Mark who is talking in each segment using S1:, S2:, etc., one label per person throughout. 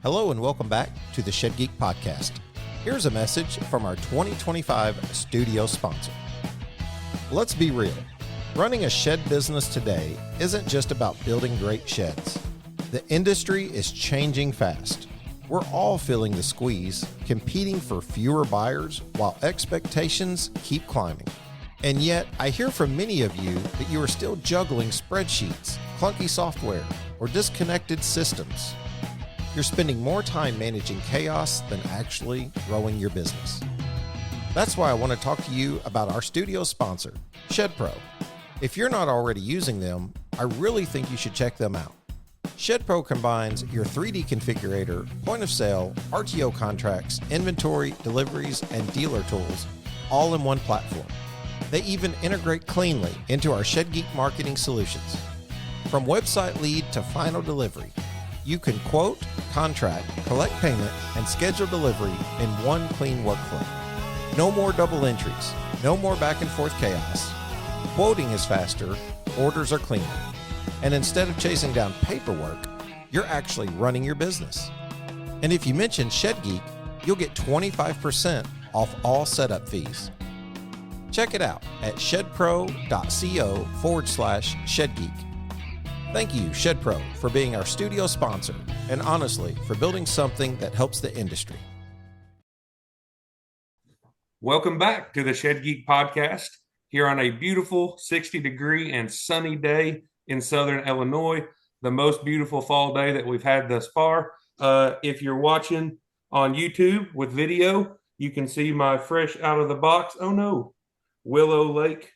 S1: Hello and welcome back to the Shed Geek Podcast. Here's a message from our 2025 studio sponsor. Let's be real. Running a shed business today isn't just about building great sheds. The industry is changing fast. We're all feeling the squeeze, competing for fewer buyers while expectations keep climbing. And yet, I hear from many of you that you are still juggling spreadsheets, clunky software, or disconnected systems. You're spending more time managing chaos than actually growing your business. That's why I want to talk to you about our studio sponsor, ShedPro. If you're not already using them, I really think you should check them out. ShedPro combines your 3D configurator, point of sale, RTO contracts, inventory, deliveries, and dealer tools all in one platform. They even integrate cleanly into our Shed Geek marketing solutions. From website lead to final delivery, you can quote, contract, collect payment, and schedule delivery in one clean workflow. No more double entries, no more back and forth chaos. Quoting is faster, orders are cleaner. And instead of chasing down paperwork, you're actually running your business. And if you mention Shed Geek, you'll get 25% off all setup fees. Check it out at shedpro.co/ShedGeek. Thank you, ShedPro, for being our studio sponsor, and honestly, for building something that helps the industry.
S2: Welcome back to the Shed Geek Podcast, here on a beautiful 60-degree and sunny day in Southern Illinois, the most beautiful fall day that we've had thus far. If you're watching on YouTube with video, you can see my fresh out of the box, Willow Lake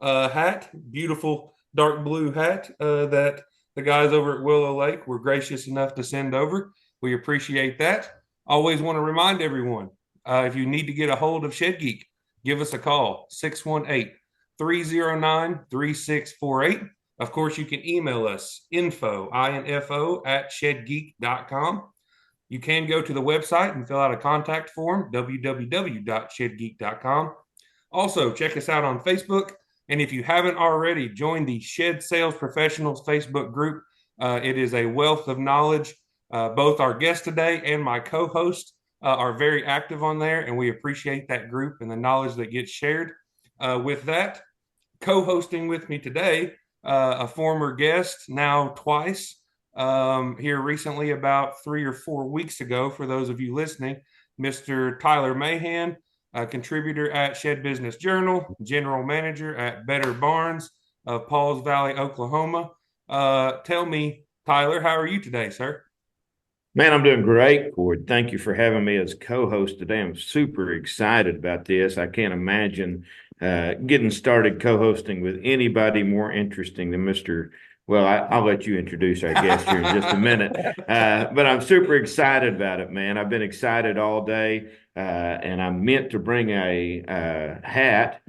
S2: hat, beautiful dark blue hat that the guys over at Willow Lake were gracious enough to send over. We appreciate that. Always want to remind everyone, if you need to get a hold of Shed Geek, give us a call, 618-309-3648. Of course, you can email us, info @shedgeek.com. You can go to the website and fill out a contact form, www.shedgeek.com. Also, check us out on Facebook. And if you haven't already, join the Shed Sales Professionals Facebook group. It is a wealth of knowledge. Both our guest today and my co-host are very active on there, and we appreciate that group and the knowledge that gets shared. With that, co-hosting with me today, a former guest, now twice, here recently about 3 or 4 weeks ago, for those of you listening, Mr. Tyler Mahan, a contributor at Shed Business Journal, general manager at Better Barns of Pauls Valley, Oklahoma. Tell me, Tyler, how are you today, sir?
S3: Man, I'm doing great, Cord. Thank you for having me as co-host today. I'm super excited about this. I can't imagine getting started co-hosting with anybody more interesting than Mr. Well, I'll let you introduce our guest here in just a minute. But I'm super excited about it, man. I've been excited all day, and I meant to bring a hat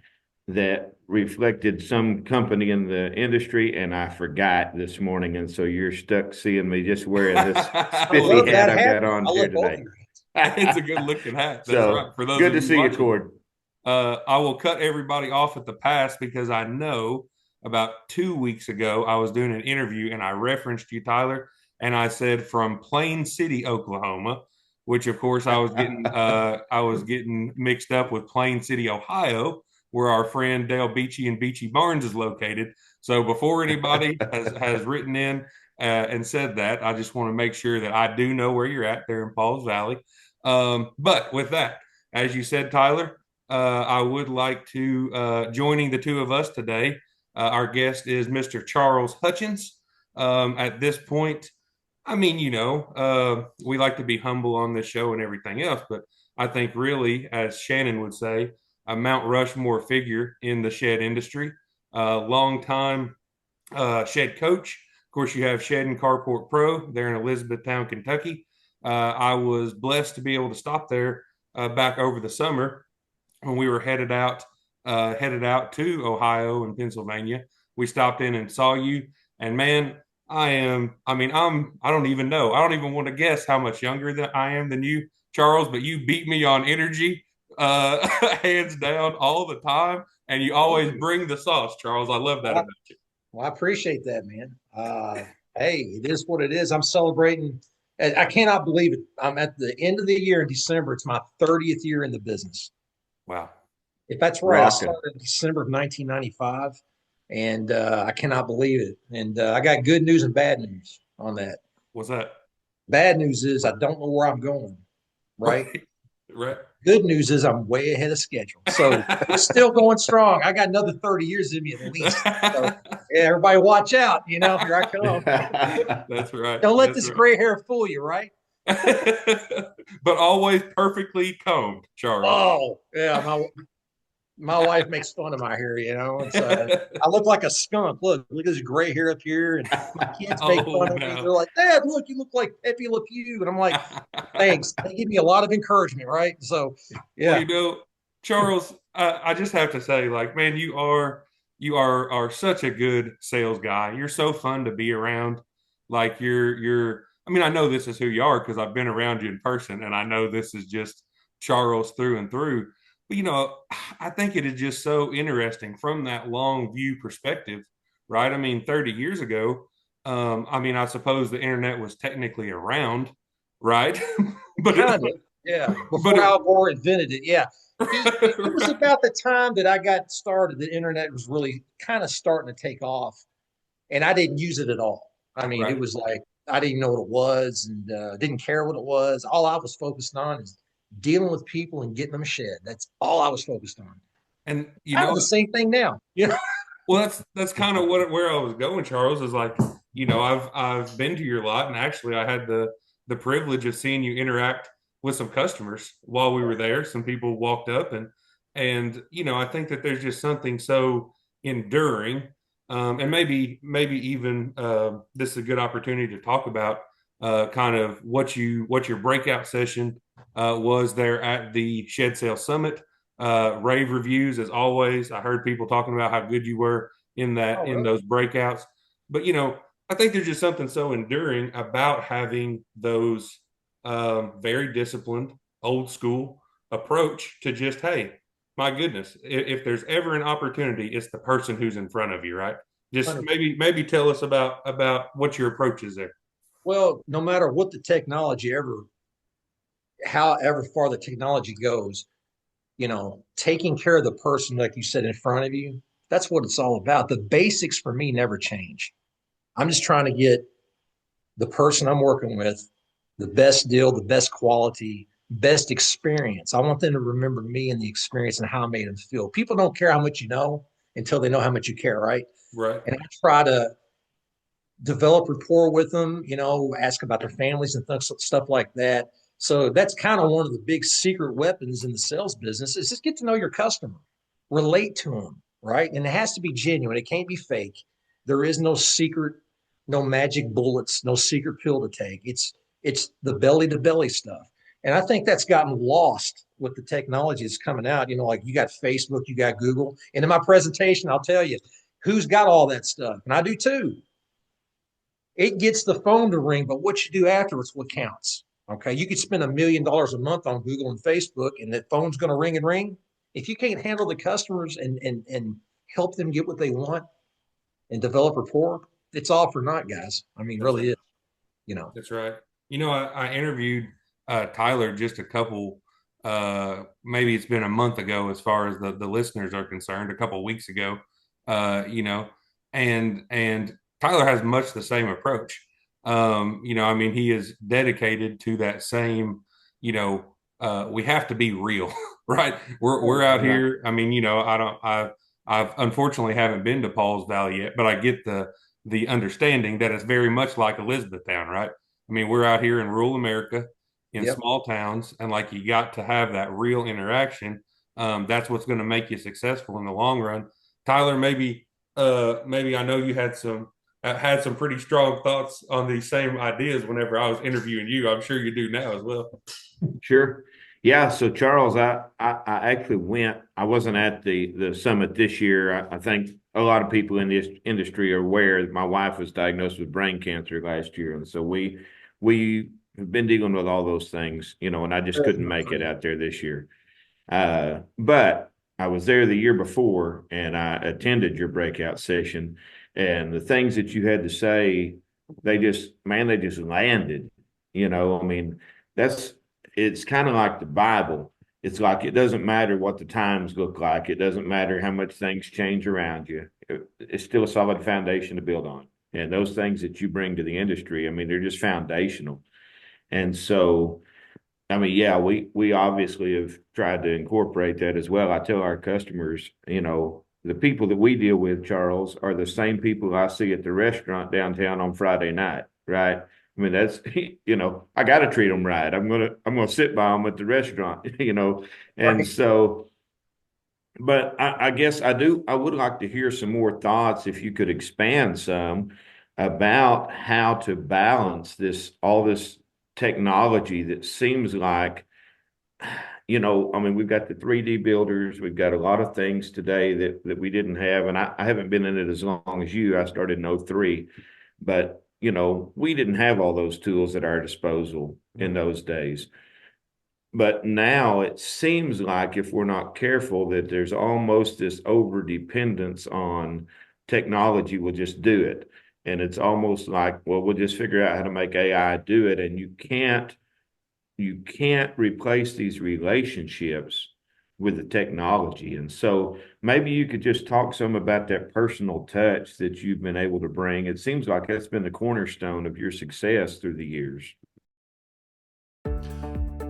S3: that reflected some company in the industry, and I forgot this morning. And so you're stuck seeing me just wearing this spiffy hat I've got on here today.
S2: It's a good-looking hat. That's
S3: so,
S2: right. For those
S3: good to see you, Cord.
S2: I will cut everybody off at the pass because I know about 2 weeks ago, I was doing an interview and I referenced you, Tyler, and I said from Plain City, Oklahoma, which of course I was getting mixed up with Plain City, Ohio, where our friend Dale Beachy and Beachy Barnes is located. So before anybody has written in and said that, I just want to make sure that I do know where you're at there in Pauls Valley. But with that, as you said, Tyler, I would like to joining the two of us today. Our guest is Mr. Charles Hutchins. At this point, we like to be humble on this show and everything else, but I think really, as Shannon would say, a Mount Rushmore figure in the shed industry, long-time shed coach. Of course, you have Shed and Carport Pro there in Elizabethtown, Kentucky. I was blessed to be able to stop there back over the summer when we were headed out to Ohio and Pennsylvania. We stopped in and saw you, and man, I don't even know. I don't even want to guess how much younger than I am than you, Charles, but you beat me on energy, hands down all the time. And you always bring the sauce, Charles. I love that about you.
S4: Well, I appreciate that, man. Hey, it is what it is. I'm celebrating I cannot believe it. I'm at the end of the year in December. It's my 30th year in the business.
S2: Wow.
S4: If that's right, I started in December of 1995, and I cannot believe it. And I got good news and bad news on that.
S2: What's that?
S4: Bad news is I don't know where I'm going. Right.
S2: Right.
S4: Good news is I'm way ahead of schedule. So we're still going strong. I got another 30 years in me at least. So yeah, everybody watch out. Here I come.
S2: That's right.
S4: Don't let this gray hair fool you, right?
S2: But always perfectly combed, Charles.
S4: Oh, yeah. My wife makes fun of my hair, It's I look like a skunk. Look at this gray hair up here. And my kids make fun of me. They're like, Dad, look, you look like Pepe Le Pew. And I'm like, thanks. They give me a lot of encouragement, right? So yeah.
S2: Well, Charles, I just have to say, like, man, you are such a good sales guy. You're so fun to be around. Like I mean, I know this is who you are because I've been around you in person, and I know this is just Charles through and through. But I think it is just so interesting from that long view perspective, right? I mean, 30 years ago, I mean, I suppose the internet was technically around, right?
S4: But yeah, before Al Gore invented it, yeah. It was about the time that I got started. The internet was really kind of starting to take off, and I didn't use it at all. I mean, It was like I didn't know what it was and didn't care what it was. All I was focused on is dealing with people and getting them shed. That's all I was focused on.
S2: And
S4: the same thing now.
S2: Well, that's kind of where I was going, Charles. Is like, I've been to your lot, and actually, I had the privilege of seeing you interact with some customers while we were there. Some people walked up, and I think that there's just something so enduring, and maybe even this is a good opportunity to talk about kind of what your breakout session was there at the Shed Sale Summit. Rave reviews as always. I heard people talking about how good you were in those breakouts. But I think there's just something so enduring about having those very disciplined, old school approach to just, hey, my goodness, if there's ever an opportunity, it's the person who's in front of you, right? Just maybe tell us about what your approach is there.
S4: Well, no matter what the technology however far the technology goes, taking care of the person, like you said, in front of you, that's what it's all about. The basics for me never change. I'm just trying to get the person I'm working with the best deal, the best quality, best experience. I want them to remember me and the experience and how I made them feel. People don't care how much you know until they know how much you care, right?
S2: Right.
S4: And I try to develop rapport with them, ask about their families and stuff like that. So that's kind of one of the big secret weapons in the sales business is just get to know your customer, relate to them, right? And it has to be genuine. It can't be fake. There is no secret, no magic bullets, no secret pill to take. It's the belly to belly stuff. And I think that's gotten lost with the technology that's coming out. Like you got Facebook, you got Google. And in my presentation, I'll tell you who's got all that stuff. And I do too. It gets the phone to ring, but what you do afterwards, what counts. Okay. You could spend $1 million a month on Google and Facebook and that phone's going to ring and ring. If you can't handle the customers and help them get what they want and develop rapport, it's all for naught, guys. I mean, really is,
S2: That's right. I interviewed Tyler just a couple, maybe it's been a month ago as far as the listeners are concerned, a couple of weeks ago, and Tyler has much the same approach. I mean, he is dedicated to that same, we have to be real, right? We're out here. I mean, I've unfortunately haven't been to Paul's Valley yet, but I get the understanding that it's very much like Elizabethtown, right? I mean, we're out here in rural America in small towns, and like you got to have that real interaction. That's what's going to make you successful in the long run. Tyler, maybe I know you had some pretty strong thoughts on these same ideas whenever I was interviewing you. I'm sure you do now as well.
S3: Sure. Yeah. So Charles, I actually went, I wasn't at the summit this year. I think a lot of people in this industry are aware that my wife was diagnosed with brain cancer last year. And so we have been dealing with all those things, and I just couldn't make it out there this year. But I was there the year before and I attended your breakout session, and the things that you had to say, they just landed. You know, I mean, it's kind of like the Bible. It's like it doesn't matter what the times look like. It doesn't matter how much things change around you. It's still a solid foundation to build on. And those things that you bring to the industry, I mean, they're just foundational. And so, I mean, yeah, we obviously have tried to incorporate that as well. I tell our customers, you know, the people that we deal with, Charles, are the same people I see at the restaurant downtown on Friday night, right? I mean, that's, you know, I got to treat them right. I'm gonna sit by them at the restaurant, you know, and
S4: Right.
S3: so. But I guess I would like to hear some more thoughts if you could expand some about how to balance all this technology that seems like, you know, I mean, we've got the 3D builders, we've got a lot of things today that we didn't have. And I haven't been in it as long as you. I started in '03, but you know, we didn't have all those tools at our disposal in those days. But now it seems like if we're not careful, that there's almost this over dependence on technology will just do it. And it's almost like, well, we'll just figure out how to make AI do it. And you can't replace these relationships with the technology. And so maybe you could just talk some about that personal touch that you've been able to bring. It seems like that's been the cornerstone of your success through the years.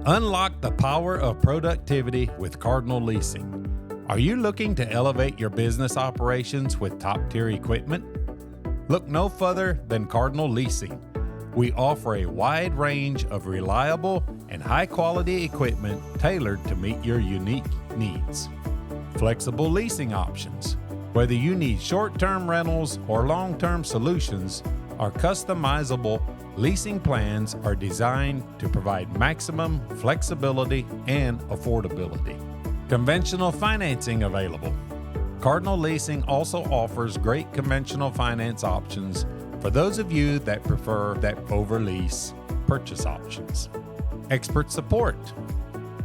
S1: Unlock the power of productivity with Cardinal Leasing. Are you looking to elevate your business operations with top-tier equipment? Look no further than Cardinal Leasing. We offer a wide range of reliable and high-quality equipment tailored to meet your unique needs. Flexible leasing options. Whether you need short-term rentals or long-term solutions, our customizable leasing plans are designed to provide maximum flexibility and affordability. Conventional financing available. Cardinal Leasing also offers great conventional finance options for those of you that prefer that over-lease purchase options. Expert support.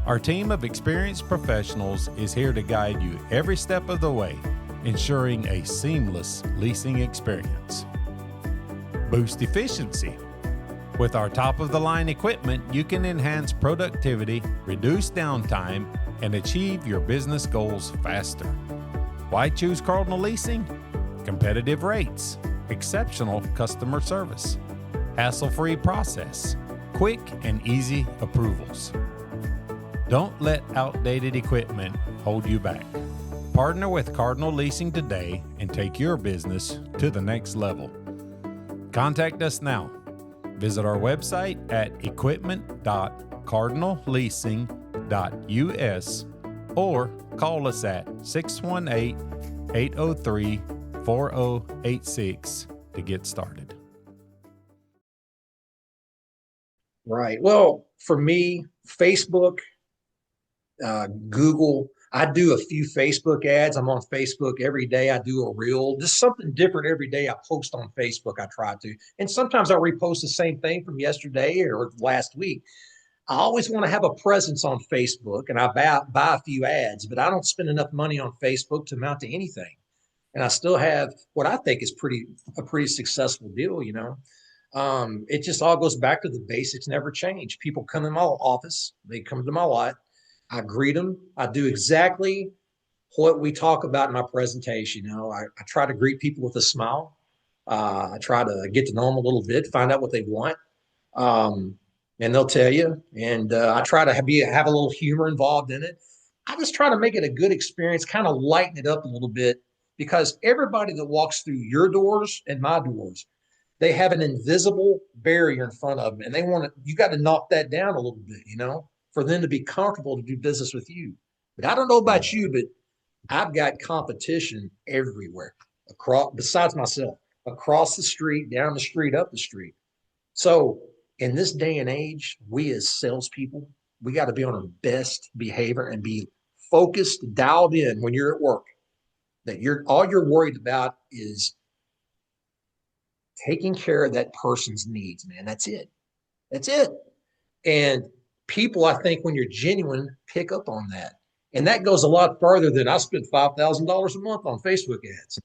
S1: Our team of experienced professionals is here to guide you every step of the way, ensuring a seamless leasing experience. Boost efficiency. With our top-of-the-line equipment, you can enhance productivity, reduce downtime, and achieve your business goals faster. Why choose Cardinal Leasing? Competitive rates, exceptional customer service, hassle-free process, quick and easy approvals. Don't let outdated equipment hold you back. Partner with Cardinal Leasing today and take your business to the next level. Contact us now. Visit our website at equipment.cardinalleasing.us or call us at 618-803-4086 to get started.
S4: Right. Well, for me, Facebook, Google, I do a few Facebook ads. I'm on Facebook every day. I do a reel, just something different every day. I post on Facebook. I try to, and sometimes I repost the same thing from yesterday or last week. I always want to have a presence on Facebook, and I buy a few ads, but I don't spend enough money on Facebook to amount to anything. And I still have what I think is a pretty successful deal. You know, it just all goes back to the basics never change. People come in my office, they come to my lot. I greet them. I do exactly what we talk about in my presentation. You know, I try to greet people with a smile. I try to get to know them a little bit, find out what they want, and they'll tell you. And I try to have a little humor involved in it. I just try to make it a good experience, kind of lighten it up a little bit, because everybody that walks through your doors and my doors, they have an invisible barrier in front of them, and you got to knock that down a little bit, you know, for them to be comfortable to do business with you. But I don't know about you, but I've got competition everywhere, besides myself, across the street, down the street, up the street. So in this day and age, we as salespeople, we got to be on our best behavior and be focused, dialed in when you're at work. That all you're worried about is taking care of that person's needs, man. That's it. That's it. And people, I think, when you're genuine, pick up on that. And that goes a lot further than I spend $5,000 a month on Facebook ads.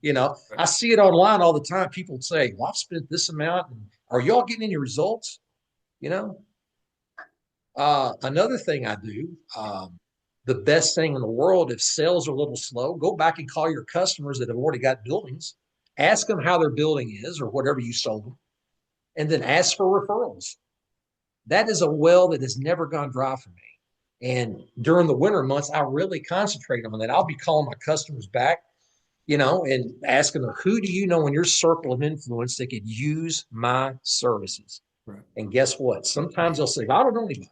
S4: You know, I see it online all the time. People say, well, I've spent this amount and Are y'all getting any results? You know, another thing I do, the best thing in the world, if sales are a little slow, go back and call your customers that have already got buildings, ask them how their building is or whatever you sold them, and then ask for referrals. That is a well that has never gone dry for me. And during the winter months, I really concentrate on that. I'll be calling my customers back, and asking them, who do you know in your circle of influence that could use my services?
S2: Right.
S4: And guess what? Sometimes they'll say, I don't know anybody.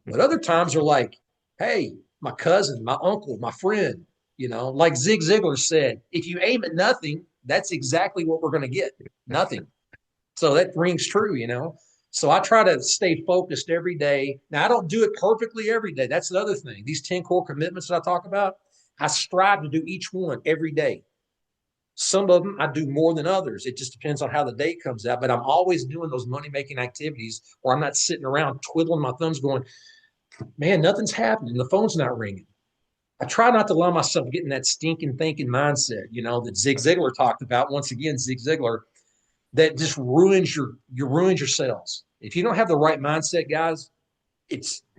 S4: But other times they're like, hey, my cousin, my uncle, my friend, like Zig Ziglar said, if you aim at nothing, that's exactly what we're going to get. Nothing. So that rings true. So I try to stay focused every day. Now, I don't do it perfectly every day. That's the other thing. These 10 core commitments that I talk about, I strive to do each one every day. Some of them I do more than others. It just depends on how the day comes out. But I'm always doing those money-making activities where I'm not sitting around twiddling my thumbs going, man, nothing's happening. The phone's not ringing. I try not to allow myself get in that stinking thinking mindset, that Zig Ziglar talked about. Once again, Zig Ziglar, that just ruins your sales. If you don't have the right mindset, guys,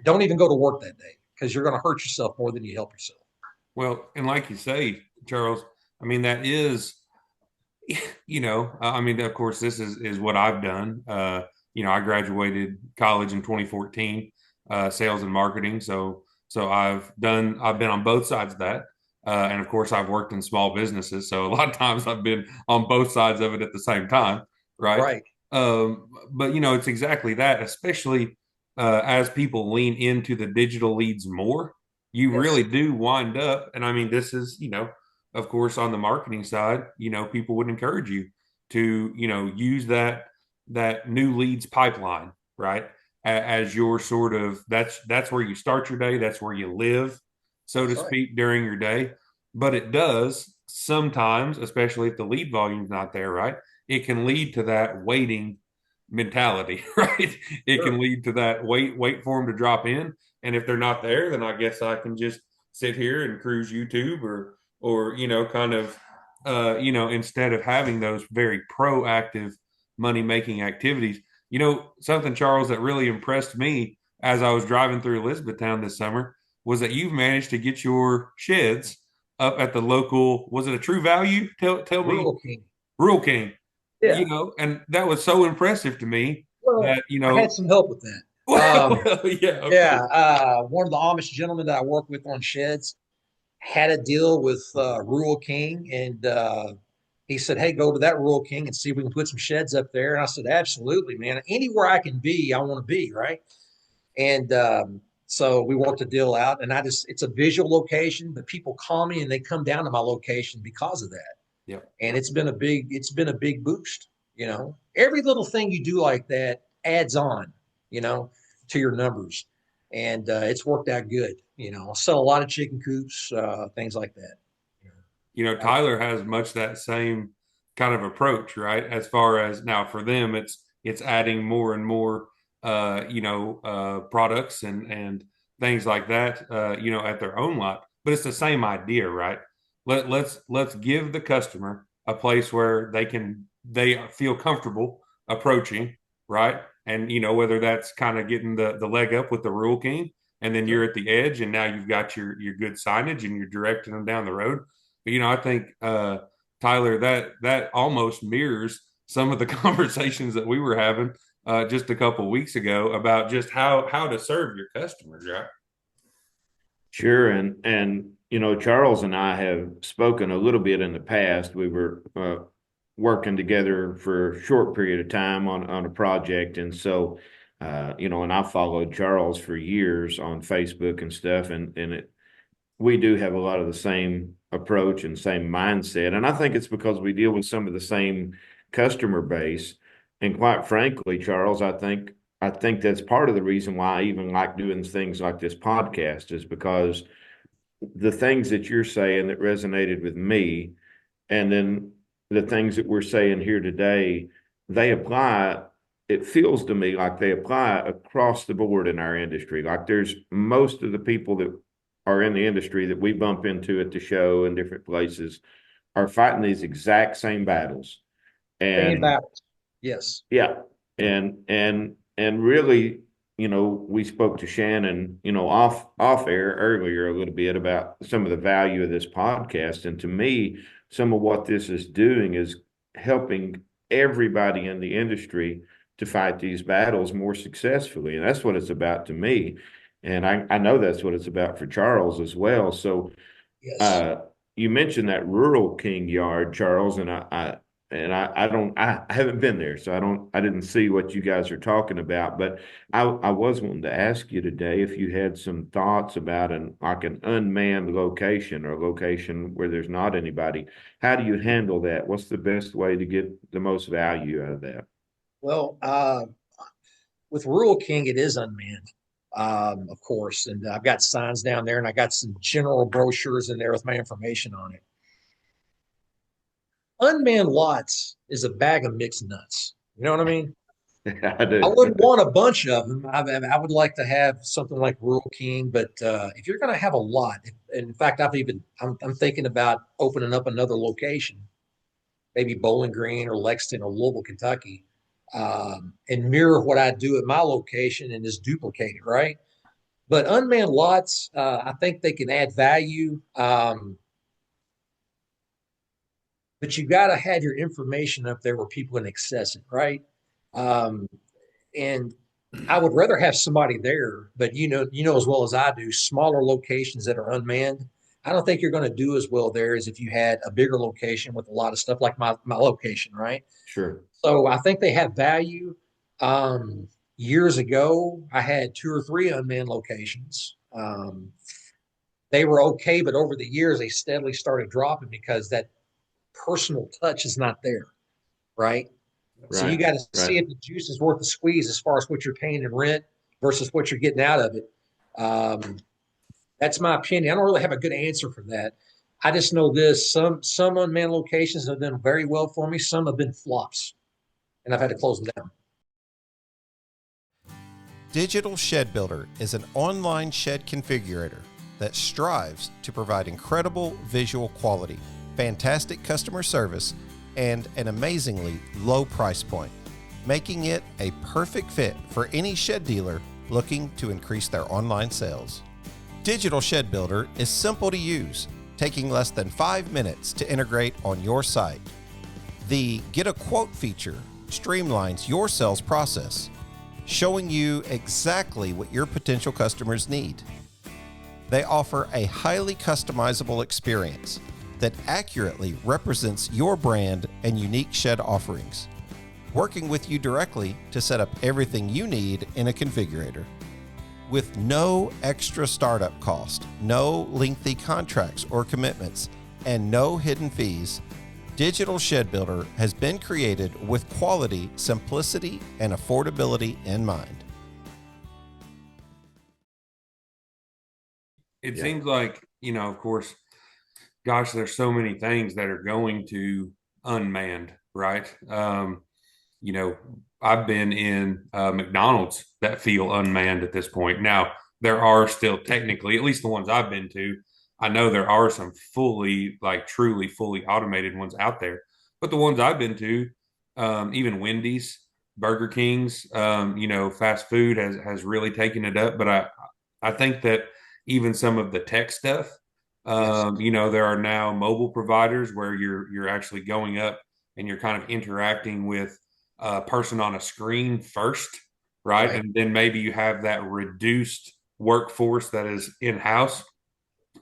S4: don't even go to work that day because you're going to hurt yourself more than you help yourself.
S2: Well, and like you say, Charles, I mean, that is, I mean, of course, this is what I've done. I graduated college in 2014, sales and marketing. So I've been on both sides of that. And of course, I've worked in small businesses. So a lot of times I've been on both sides of it at the same time. Right.
S4: Right.
S2: But, it's exactly that, especially as people lean into the digital leads more, you
S4: Yes.
S2: really do wind up. And I mean, this is, of course, on the marketing side, people would encourage you to, use that new leads pipeline, right? As your sort of, that's where you start your day. That's where you live, so to speak, during your day. But it does sometimes, especially if the lead volume's not there, right? It can lead to that waiting mentality, right? It can lead to that wait for them to drop in. And if they're not there, then I guess I can just sit here and cruise YouTube or kind of, instead of having those very proactive money making activities. Something, Charles, that really impressed me as I was driving through Elizabethtown this summer was that you've managed to get your sheds up at the local, was it a True Value? Tell me. Rural King.
S4: Yeah.
S2: And that was so impressive to me that,
S4: I had some help with that. One of the Amish gentlemen that I work with on sheds had a deal with Rural King, and he said, hey, go to that Rural King and see if we can put some sheds up there. And I said, absolutely, man. Anywhere I can be, I want to be, right? And so we worked a deal out, and it's a visual location, but people call me and they come down to my location because of that.
S2: Yeah.
S4: And it's been a big boost. Every little thing you do like that adds on, to your numbers. And it's worked out good. I sell a lot of chicken coops, things like that.
S2: Tyler has much that same kind of approach, right? As far as now for them, it's adding more and more, products and things like that, at their own lot. But it's the same idea, right? Let's give the customer a place where they feel comfortable approaching, right? And whether that's kind of getting the leg up with the Rural King, and then you're at the edge, and now you've got your good signage, and you're directing them down the road. But I think Tyler, that almost mirrors some of the conversations that we were having just a couple of weeks ago about just how to serve your customers, right?
S3: Sure, and Charles and I have spoken a little bit in the past. We were working together for a short period of time on a project, and so and I followed Charles for years on Facebook and stuff, and we do have a lot of the same approach and same mindset, and I think it's because we deal with some of the same customer base. And quite frankly, Charles, I think that's part of the reason why I even like doing things like this podcast, is because the things that you're saying that resonated with me, and then the things that we're saying here today, they apply. It feels to me like they apply across the board in our industry. Like there's most of the people that are in the industry that we bump into at the show and different places are fighting these exact same battles. And
S4: same battles. Yes.
S3: Yeah. And really, we spoke to Shannon, off air earlier a little bit about some of the value of this podcast. And to me, some of what this is doing is helping everybody in the industry to fight these battles more successfully. And that's what it's about to me. And I know that's what it's about for Charles as well. So
S4: Yes.
S3: you mentioned that Rural King yard, Charles, and I haven't been there, so I didn't see what you guys are talking about. But I was wanting to ask you today if you had some thoughts about an unmanned location or a location where there's not anybody. How do you handle that? What's the best way to get the most value out of that?
S4: Well, with Rural King, it is unmanned, of course. And I've got signs down there and I got some general brochures in there with my information on it. Unmanned lots is a bag of mixed nuts. You know what I mean?
S3: I
S4: I
S3: do.
S4: wouldn't want a bunch of them. I would like to have something like Rural King, but if you're going to have a lot, in fact, I'm thinking about opening up another location, maybe Bowling Green or Lexington or Louisville, Kentucky, and mirror what I do at my location and just duplicate it, right? But unmanned lots, I think they can add value, but you got to have your information up there where people can access it, right? Um, and I would rather have somebody there, but you know as well as I do, smaller locations that are unmanned. I don't think you're going to do as well there as if you had a bigger location with a lot of stuff like my location, right?
S3: Sure.
S4: So I think they have value. Years ago, I had two or three unmanned locations. They were okay, but over the years, they steadily started dropping because that personal touch is not there, right? So you
S3: Right.
S4: got to
S3: Right.
S4: see if the juice is worth the squeeze as far as what you're paying in rent versus what you're getting out of it. Um, that's my opinion. I don't really have a good answer for that. I just know this: some unmanned locations have done very well for me. Some have been flops, and I've had to close them down.
S1: Digital Shed Builder is an online shed configurator that strives to provide incredible visual quality, fantastic customer service, and an amazingly low price point, making it a perfect fit for any shed dealer looking to increase their online sales. Digital Shed Builder is simple to use, taking less than 5 minutes to integrate on your site. The Get a Quote feature streamlines your sales process, showing you exactly what your potential customers need. They offer a highly customizable experience that accurately represents your brand and unique shed offerings, working with you directly to set up everything you need in a configurator. With no extra startup cost, no lengthy contracts or commitments, and no hidden fees, Digital Shed Builder has been created with quality, simplicity, and affordability in mind.
S2: It
S3: Yeah.
S2: seems like, of course, gosh, there's so many things that are going to unmanned, right? You know, I've been in McDonald's that feel unmanned at this point. Now, there are still technically, at least the ones I've been to, I know there are some fully, like truly fully automated ones out there. But the ones I've been to, even Wendy's, Burger King's, fast food has really taken it up. But I think that even some of the tech stuff,
S4: Yes.
S2: there are now mobile providers where you're actually going up and you're kind of interacting with a person on a screen first, right?
S4: Right.
S2: And then maybe you have that reduced workforce that is in house,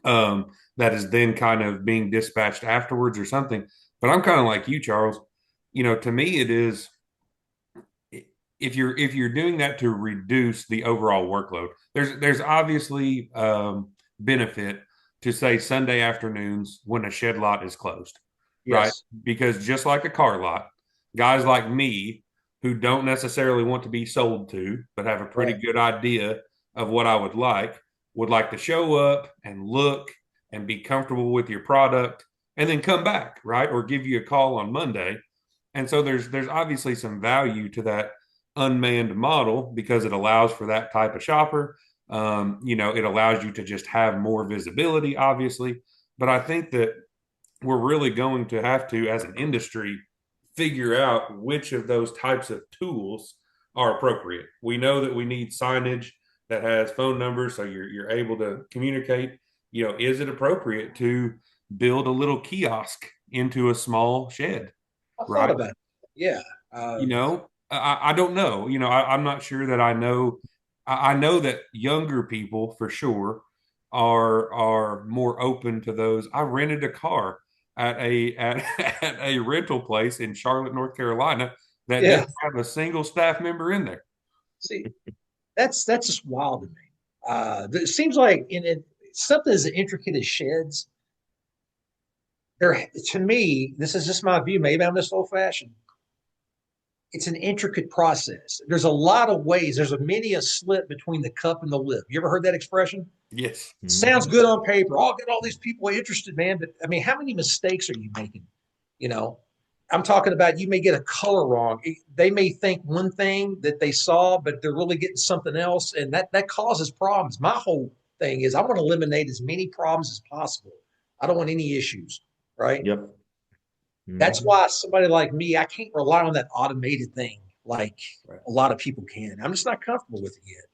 S2: that is then kind of being dispatched afterwards or something. But I'm kind of like you, Charles. To me, it is if you're doing that to reduce the overall workload. There's obviously benefit to say Sunday afternoons when a shed lot is closed, right?
S4: Yes.
S2: Because just like a car lot, guys like me who don't necessarily want to be sold to, but have a pretty
S4: Right.
S2: good idea of what I would like to show up and look and be comfortable with your product and then come back, right? Or give you a call on Monday. And so there's obviously some value to that unmanned model because it allows for that type of shopper. It allows you to just have more visibility, obviously. But I think that we're really going to have to, as an industry, figure out which of those types of tools are appropriate. We know that we need signage that has phone numbers so you're able to communicate. Is it appropriate to build a little kiosk into a small shed?
S4: I thought
S2: Right.
S4: about it. Yeah.
S2: I don't know. I'm not sure that I know. I know that younger people for sure are more open to those. I rented a car at a rental place in Charlotte, North Carolina that
S4: Yeah.
S2: didn't have a single staff member in there.
S4: See, that's just wild to me. It seems like something as intricate as sheds. To me, this is just my view. Maybe I'm just old fashioned. It's an intricate process. There's a lot of ways. There's many a slip between the cup and the lip. You ever heard that expression?
S2: Yes.
S4: Sounds good on paper. I'll get all these people interested, man. But I mean, how many mistakes are you making? I'm talking about you may get a color wrong. They may think one thing that they saw, but they're really getting something else, and that causes problems. My whole thing is I want to eliminate as many problems as possible. I don't want any issues, right?
S3: Yep.
S4: That's why somebody like me, I can't rely on that automated thing like a lot of people can. I'm just not comfortable with it yet.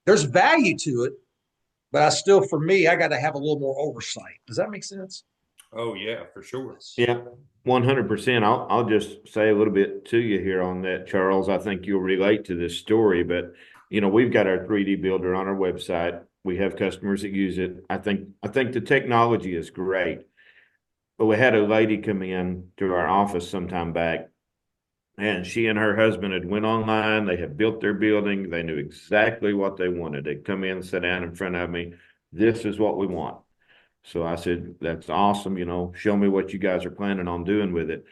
S4: There's value to it, but for me, I got to have a little more oversight. Does that make sense?
S2: Oh yeah, for sure.
S3: Yeah, 100%. I'll just say a little bit to you here on that, Charles. I think you'll relate to this story, but we've got our 3D builder on our website. We have customers that use it. I think the technology is great. But we had a lady come in to our office sometime back, and she and her husband had went online. They had built their building. They knew exactly what they wanted. They'd come in and sit down in front of me. This is what we want. So I said, that's awesome. Show me what you guys are planning on doing with it.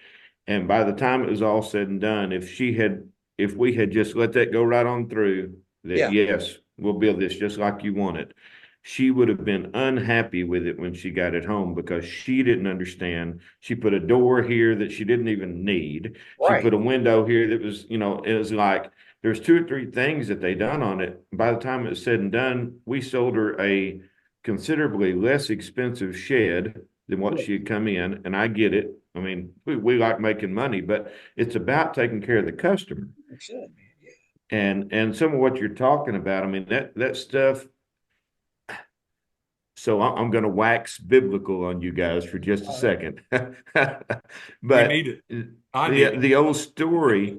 S3: And by the time it was all said and done, if we had just let that go right on through, that yes, we'll build this just like you want it, she would have been unhappy with it when she got it home because she didn't understand. She put a door here that she didn't even need. She put a window here that was, it was like there's 2 or 3 things that they done on it. By the time it was said and done, we sold her a considerably less expensive shed than what she had come in. And I get it. I mean, we like making money, but it's about taking care of the customer. And some of what you're talking about, I mean, that stuff. So I'm going to wax biblical on you guys for just a second. But
S2: need it.
S3: The old story,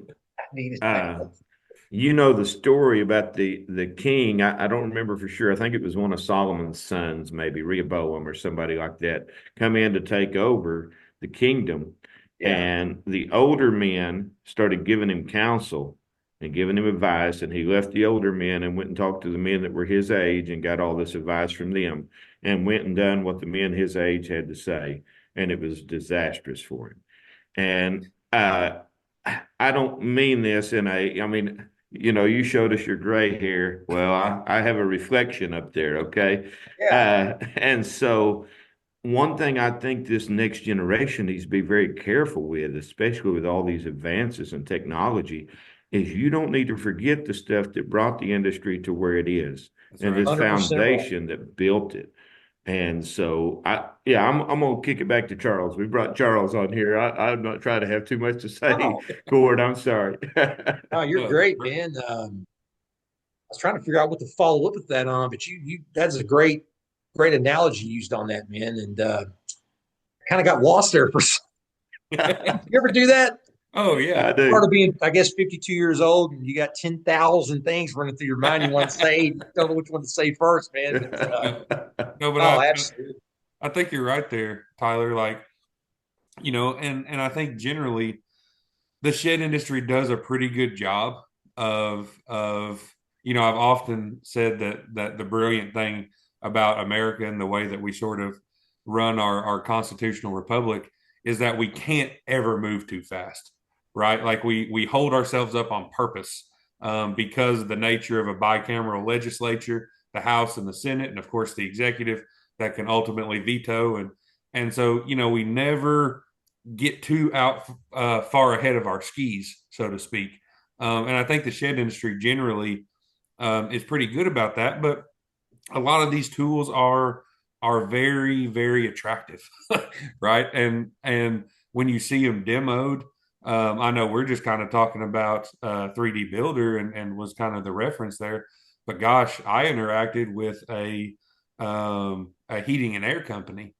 S3: the story about the king. I don't remember for sure. I think it was one of Solomon's sons, maybe Rehoboam or somebody like that, come in to take over the kingdom. Yeah. And the older men started giving him counsel and giving him advice. And he left the older men and went and talked to the men that were his age and got all this advice from them and went and done what the men his age had to say. And it was disastrous for him. And I don't mean this you showed us your gray hair. Well, I have a reflection up there. Okay. Yeah. And so one thing I think this next generation needs to be very careful with, especially with all these advances in technology, is you don't need to forget the stuff that brought the industry to where it is. That's and right. This foundation that built it. And so I'm gonna kick it back to Charles. We brought Charles on here. I'm not trying to have too much to say. Gord, I'm sorry.
S4: Oh, you're great, man. I was trying to figure out what to follow up with that on, but that's a great analogy used on that, man. And kind of got lost there for you ever do that?
S2: Oh yeah,
S3: I do.
S4: Part of being, I guess, 52 years old, and you got 10,000 things running through your mind. You want to say, you don't know which one to say first, man. But,
S2: absolutely. I think you're right there, Tyler. And I think generally the shed industry does a pretty good job of I've often said that the brilliant thing about America and the way that we sort of run our constitutional republic is that we can't ever move too fast. Right? Like we hold ourselves up on purpose because of the nature of a bicameral legislature, the House and the Senate, and of course the executive that can ultimately veto. And so, we never get too far ahead of our skis, so to speak. And I think the shed industry generally is pretty good about that. But a lot of these tools are very, very attractive, right? And when you see them demoed, I know we're just kind of talking about 3D Builder and was kind of the reference there, but gosh, I interacted with a heating and air company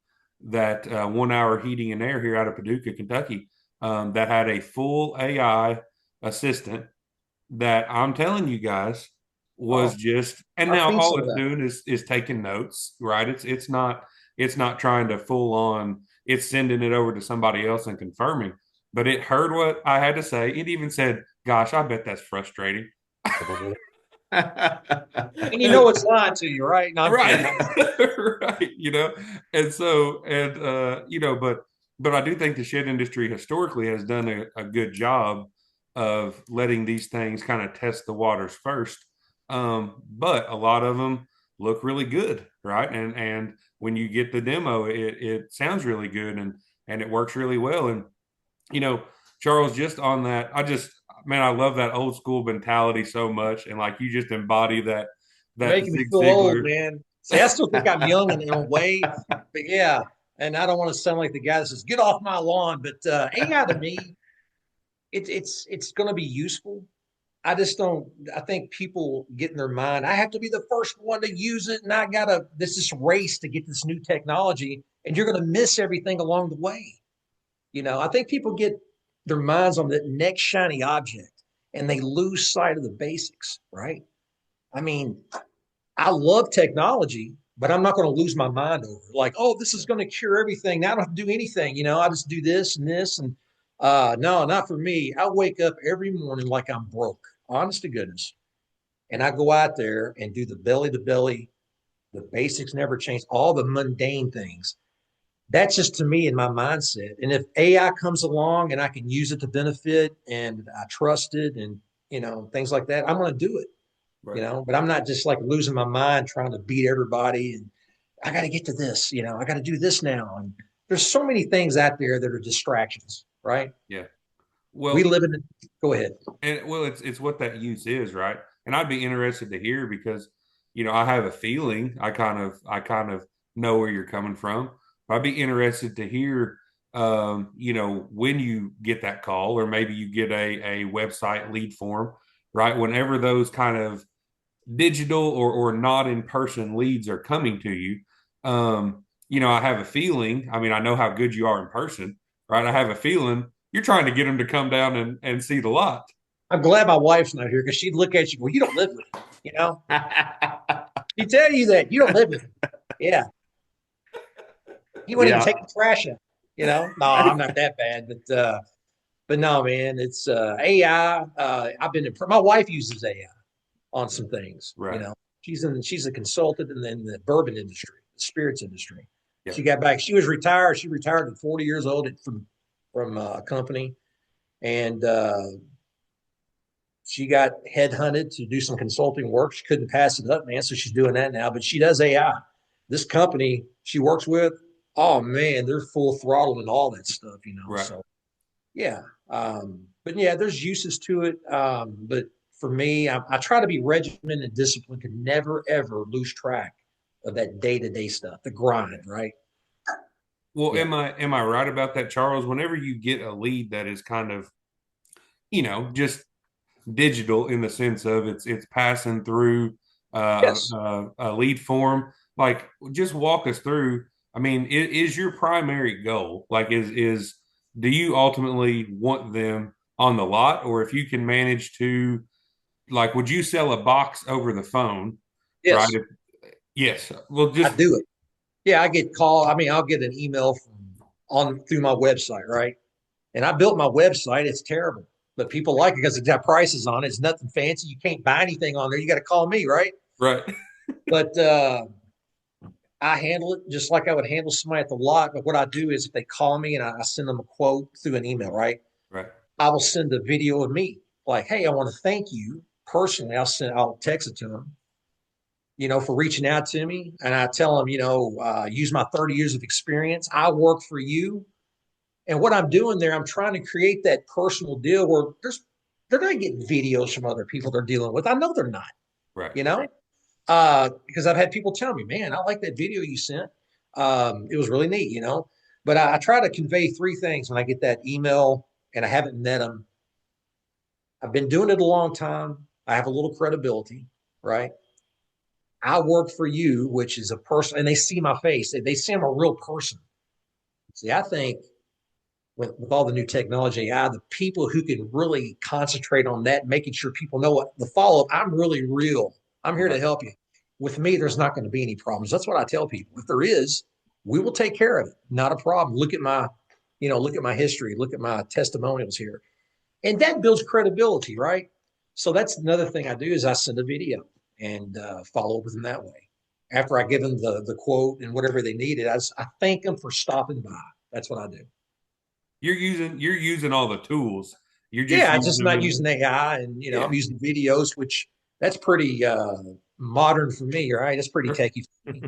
S2: that 1 hour heating and air here out of Paducah, Kentucky, that had a full AI assistant that I'm telling you guys was
S4: Oh,
S2: just, and
S4: I've
S2: now
S4: seen
S2: all
S4: some of
S2: it's
S4: that.
S2: doing is taking notes, right? It's not trying to full on, it's sending it over to somebody else and confirming, but it heard what I had to say. It even said, gosh, I bet that's frustrating.
S4: And you know it's lying to you, right? No, I'm
S2: Right.
S4: kidding.
S2: Right. And so, and, but I do think the shed industry historically has done a good job of letting these things kind of test the waters first. But a lot of them look really good, right? And when you get the demo, it sounds really good and it works really well. And you know, Charles, just on that, man, I love that old school mentality so much, and like you just embody
S4: You're
S2: that
S4: making me
S2: Zig
S4: feel old,
S2: Ziglar.
S4: man. See, I still think I'm young in a way, but yeah. And I don't want to sound like the guy that says, "Get off my lawn." But AI to me, it's going to be useful. I just don't. I think people get in their mind. I have to be the first one to use it, and I gotta. This race to get this new technology, and you're going to miss everything along the way. I think people get their minds on the next shiny object, and they lose sight of the basics. Right? I mean, I love technology, but I'm not going to lose my mind over it. Like, oh, this is going to cure everything. Now I don't have to do anything. I just do this and this. And no, not for me. I wake up every morning like I'm broke, honest to goodness. And I go out there and do the belly to belly. The basics never change, all the mundane things. That's just to me in my mindset. And if AI comes along and I can use it to benefit and I trust it and, things like that, I'm going to do it
S2: Right.
S4: but I'm not just like losing my mind trying to beat everybody and I got to get to this, I got to do this now. And there's so many things out there that are distractions, right?
S2: Yeah.
S4: We
S2: Well,
S4: live in, go ahead.
S2: and well, it's what that use is, right? And I'd be interested to hear because, I have a feeling I kind of know where you're coming from. But I'd be interested to hear, when you get that call, or maybe you get a website lead form, right? Whenever those kind of digital or not in person leads are coming to you, I have a feeling. I mean, I know how good you are in person, right? I have a feeling you're trying to get them to come down and see the lot.
S4: I'm glad my wife's not here because she'd look at you, well, you don't live with him, she'd tell you that you don't live with him. Yeah. He wouldn't even
S3: Yeah.
S4: take the trash out, no, I'm not that bad, but no, man, it's AI. I've been, my wife uses AI on some things.
S2: Right.
S4: She's a consultant in the bourbon industry, the spirits industry.
S2: Yeah.
S4: She got back. She was retired. She retired at 40 years old from a company, and she got headhunted to do some consulting work. She couldn't pass it up, man. So she's doing that now. But she does AI. This company she works with, oh man, they're full throttle and all that stuff.
S2: Right.
S4: So yeah. But yeah, there's uses to it. But for me, I try to be regimented and disciplined to never ever lose track of that day to day stuff, the grind, right?
S2: Well,
S4: Yeah.
S2: am I right about that, Charles? Whenever you get a lead that is kind of, just digital in the sense of it's passing through
S4: Yes.
S2: a lead form, like just walk us through. I mean, is your primary goal, like, is do you ultimately want them on the lot, or if you can manage to, like, would you sell a box over the phone, right?
S4: Yes.
S2: Yes. Well,
S4: I
S2: just
S4: do it. Yeah. I get called. I mean, I'll get an email through my website, right? And I built my website. It's terrible, but people like it because it's got prices on it. It's nothing fancy. You can't buy anything on there. You got to call me, right?
S2: right.
S4: But I handle it just like I would handle somebody at the lot. But what I do is if they call me and I send them a quote through an email, right?
S2: Right.
S4: I will send a video of me like, hey, I want to thank you personally. I'll text it to them, for reaching out to me. And I tell them, use my 30 years of experience. I work for you. And what I'm doing there, I'm trying to create that personal deal where they're not getting videos from other people they're dealing with. I know they're not,
S2: Right.
S4: Because I've had people tell me, man, I like that video you sent. It was really neat, but I try to convey three things when I get that email and I haven't met them. I've been doing it a long time. I have a little credibility, right? I work for you, which is a person, and they see my face. They see I'm a real person. See, I think with all the new technology, the people who can really concentrate on that, making sure people know what the follow up, I'm really real. I'm here to help you. With me, there's not going to be any problems. That's what I tell people. If there is, we will take care of it. Not a problem. Look at my, look at my history, look at my testimonials here. And that builds credibility, right? So that's another thing I do is I send a video and follow up with them that way. After I give them the quote and whatever they needed, I thank them for stopping by. That's what I do.
S2: You're using all the tools. You're just
S4: I'm just not using AI, and I'm using videos, which that's pretty modern for me, right? That's pretty techy for me.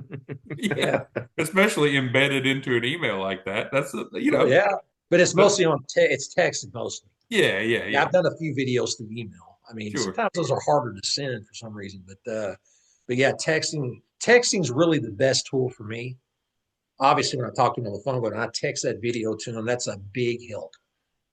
S2: Yeah, especially embedded into an email like that. That's
S4: yeah, but it's mostly it's texted mostly.
S2: Yeah.
S4: I've done a few videos through email. I mean, sometimes those are harder to send for some reason, but yeah, texting's really the best tool for me. Obviously, when I talk to them on the phone, but when I text that video to them, that's a big help.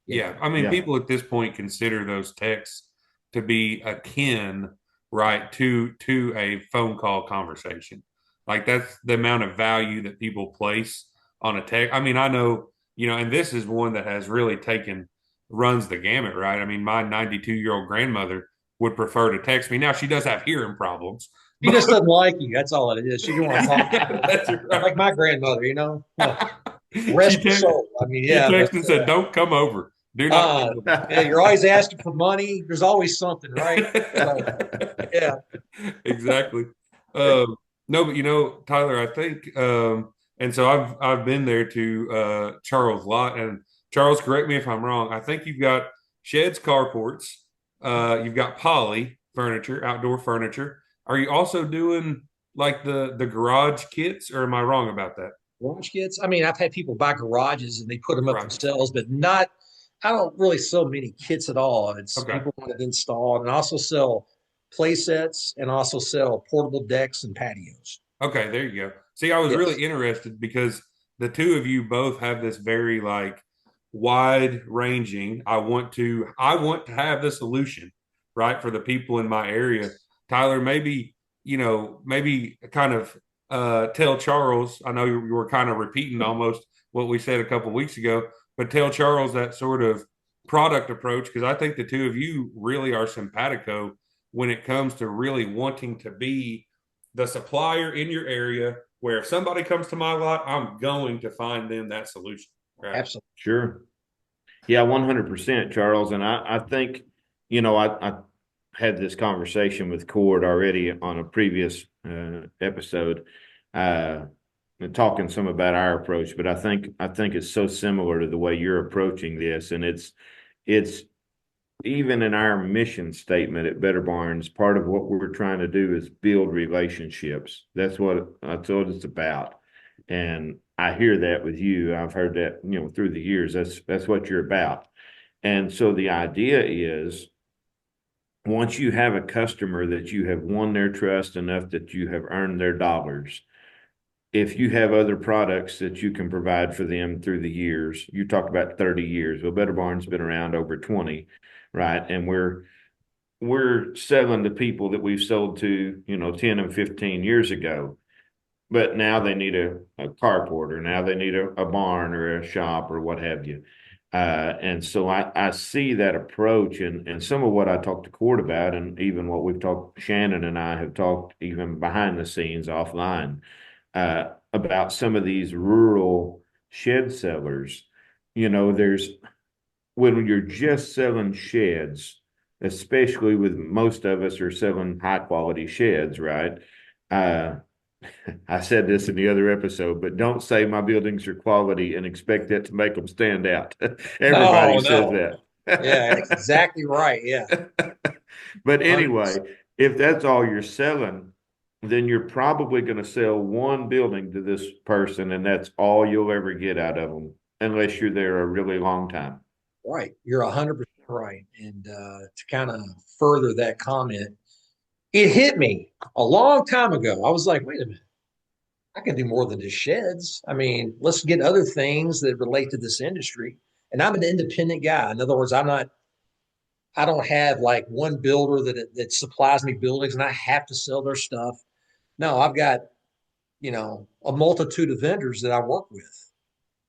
S2: Yeah. I mean, people at this point consider those texts to be akin, right, to a phone call conversation. Like that's the amount of value that people place on a text. I mean, I know, and this is one that has really runs the gamut, right? I mean, my 92-year-old grandmother would prefer to text me. Now she does have hearing problems.
S4: She just doesn't like you. That's all it is. She don't want to talk to you.
S2: That's right.
S4: Like my grandmother, Rest her soul. I mean, yeah.
S2: She texted and said, "Don't come over. Do not."
S4: Yeah, you're always asking for money. There's always something, right? Yeah.
S2: Exactly. No, but Tyler, I think, and so I've been there to Charles' lot, and Charles, correct me if I'm wrong. I think you've got sheds, carports, you've got poly furniture, outdoor furniture. Are you also doing like the garage kits, or am I wrong about that?
S4: Garage kits? I mean, I've had people buy garages and they put them up themselves, but I don't really sell many kits at all. It's people want it installed, and I also sell play sets and also sell portable decks and patios.
S2: Okay, there you go. See, I was really interested because the two of you both have this very like wide ranging. I want to have the solution, right, for the people in my area. Tyler, maybe kind of tell Charles. I know you were kind of repeating almost what we said a couple of weeks ago, but tell Charles that sort of product approach, because I think the two of you really are simpatico when it comes to really wanting to be the supplier in your area where if somebody comes to my lot, I'm going to find them that solution. Right?
S4: Absolutely.
S3: Sure. Yeah, 100%, Charles. And I think, I had this conversation with Cord already on a previous episode, talking some about our approach, but I think it's so similar to the way you're approaching this. And it's even in our mission statement at Better Barns, part of what we're trying to do is build relationships. That's what it's about. And I hear that with you. I've heard that, through the years. That's what you're about. And so the idea is, once you have a customer that you have won their trust enough that you have earned their dollars, if you have other products that you can provide for them through the years, you talked about 30 years. Well, Better Barn's been around over 20, right? And we're selling to people that we've sold to, 10 and 15 years ago. But now they need a carport, or now they need a barn or a shop or what have you. And so I see that approach, and some of what I talked to Cord about, and even what we've talked, Shannon and I have talked even behind the scenes offline, about some of these rural shed sellers. There's, when you're just selling sheds, especially with most of us are selling high quality sheds, right? I said this in the other episode, but don't say my buildings are quality and expect that to make them stand out. Everybody says that.
S4: Yeah, that's exactly right. Yeah.
S3: But anyway, if that's all you're selling, then you're probably going to sell one building to this person, and that's all you'll ever get out of them, unless you're there a really long time.
S4: Right. You're 100% right. And to kind of further that comment, it hit me a long time ago. I was like, wait a minute, I can do more than just sheds. I mean, let's get other things that relate to this industry. And I'm an independent guy. In other words, I don't have like one builder that supplies me buildings and I have to sell their stuff. No, I've got, a multitude of vendors that I work with.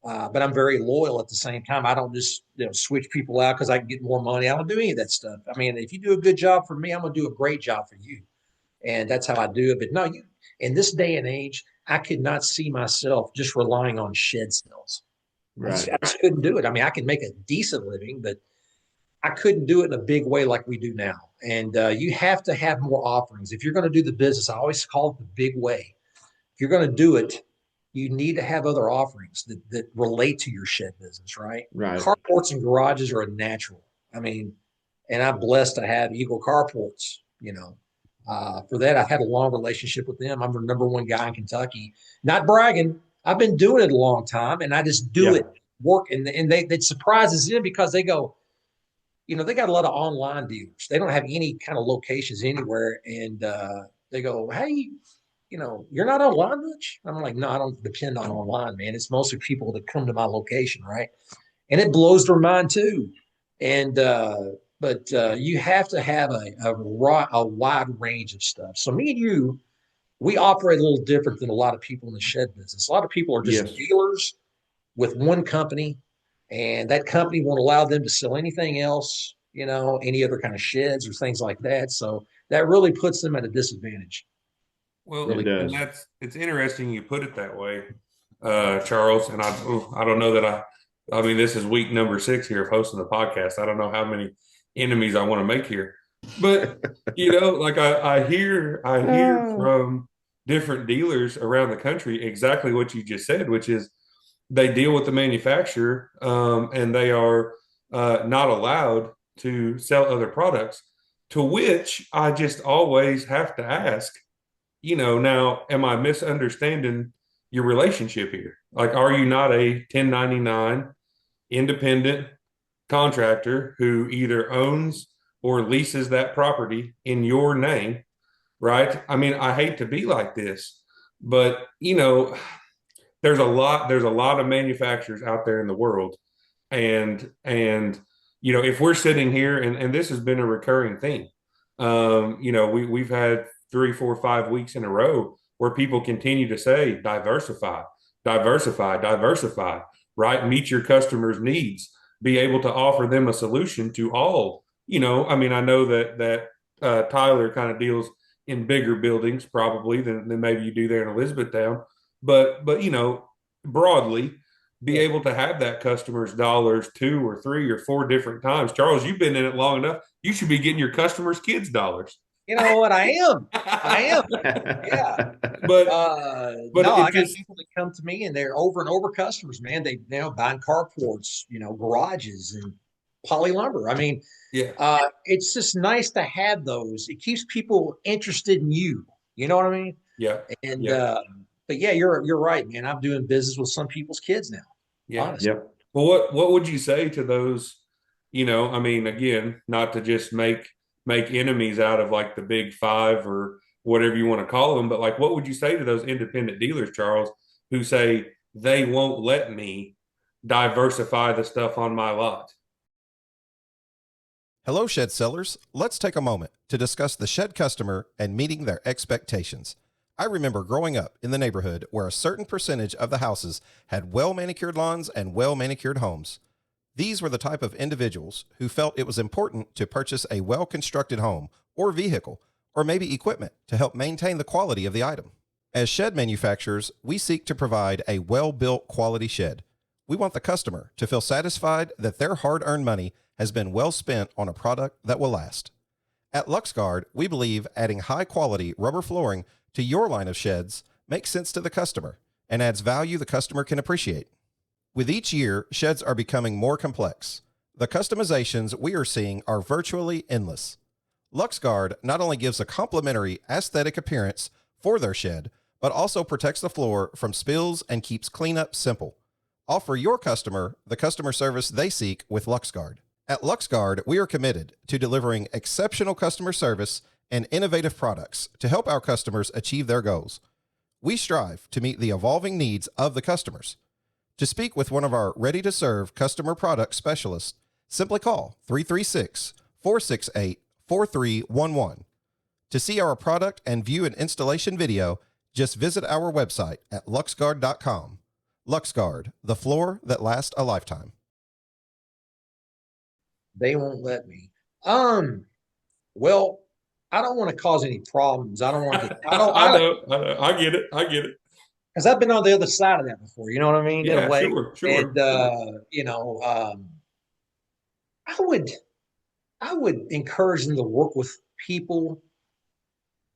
S4: But I'm very loyal at the same time. I don't just switch people out because I can get more money. I don't do any of that stuff. I mean, if you do a good job for me, I'm going to do a great job for you, and that's how I do it. But no, in this day and age, I could not see myself just relying on shed sales.
S3: Right.
S4: I just couldn't do it. I mean, I could make a decent living, but I couldn't do it in a big way like we do now. And you have to have more offerings if you're going to do the business. I always call it the big way. If you're going to do it, you need to have other offerings that relate to your shed business, right?
S3: Right.
S4: Carports and garages are a natural. I mean, and I'm blessed to have Eagle Carports, for that, I've had a long relationship with them. I'm the number one guy in Kentucky. Not bragging. I've been doing it a long time, and I just do it, work. And it surprises them because they go, they got a lot of online dealers. They don't have any kind of locations anywhere. And they go, hey, you're not online much? I'm like, no, I don't depend on online, man. It's mostly people that come to my location, right? And it blows their mind too. And but you have to have a wide range of stuff. So me and you, we operate a little different than a lot of people in the shed business. A lot of people are just dealers with one company, and that company won't allow them to sell anything else, any other kind of sheds or things like that. So that really puts them at a disadvantage.
S2: Well,
S3: Really does.
S2: and it's interesting you put it that way, Charles. And I don't know that I mean, this is week number 6 here of hosting the podcast. I don't know how many enemies I want to make here, but like I hear from different dealers around the country exactly what you just said, which is they deal with the manufacturer, and they are not allowed to sell other products. To which I just always have to ask, now, am I misunderstanding your relationship here? Like, are you not a 1099 independent contractor who either owns or leases that property in your name, right? I mean, I hate to be like this, but there's a lot of manufacturers out there in the world, and if we're sitting here and this has been a recurring theme, we've had 3, 4, 5 weeks in a row where people continue to say diversify, right? Meet your customers' needs, be able to offer them a solution to all. I mean, I know that Tyler kind of deals in bigger buildings probably than maybe you do there in Elizabethtown, but broadly be able to have that customer's dollars 2 or 3 or 4 different times. Charles, you've been in it long enough. You should be getting your customers' kids' dollars.
S4: You know what? I am. Yeah. But no, I got people that come to me and they're over and over customers, man. They buying carports, garages and poly lumber. I mean, it's just nice to have those. It keeps people interested in you. You know what I mean?
S2: Yeah.
S4: And but yeah, you're right, man. I'm doing business with some people's kids now.
S2: Yeah.
S4: Honestly.
S3: Yep.
S2: Well, what would you say to those? I mean, again, not to just make enemies out of like the big 5 or whatever you want to call them, but like, what would you say to those independent dealers, Charles, who say they won't let me diversify the stuff on my lot?
S1: Hello, shed sellers. Let's take a moment to discuss the shed customer and meeting their expectations. I remember growing up in the neighborhood where a certain percentage of the houses had well-manicured lawns and well-manicured homes. These were the type of individuals who felt it was important to purchase a well-constructed home or vehicle, or maybe equipment to help maintain the quality of the item. As shed manufacturers, we seek to provide a well-built quality shed. We want the customer to feel satisfied that their hard-earned money has been well spent on a product that will last. At LuxGuard, we believe adding high-quality rubber flooring to your line of sheds makes sense to the customer and adds value the customer can appreciate. With each year, sheds are becoming more complex. The customizations we are seeing are virtually endless. LuxGuard not only gives a complimentary aesthetic appearance for their shed, but also protects the floor from spills and keeps cleanup simple. Offer your customer the customer service they seek with LuxGuard. At LuxGuard, we are committed to delivering exceptional customer service and innovative products to help our customers achieve their goals. We strive to meet the evolving needs of the customers. To speak with one of our ready-to-serve customer product specialists, simply call 336-468-4311. To see our product and view an installation video, just visit our website at luxguard.com. LuxGuard, the floor that lasts a lifetime.
S4: They won't let me. Well, I don't want to cause any problems. I don't want to.
S2: I know. I get it.
S4: Because I've been on the other side of that before. You know what I mean? In
S2: Yeah,
S4: a way.
S2: sure.
S4: And I would encourage them to work with people.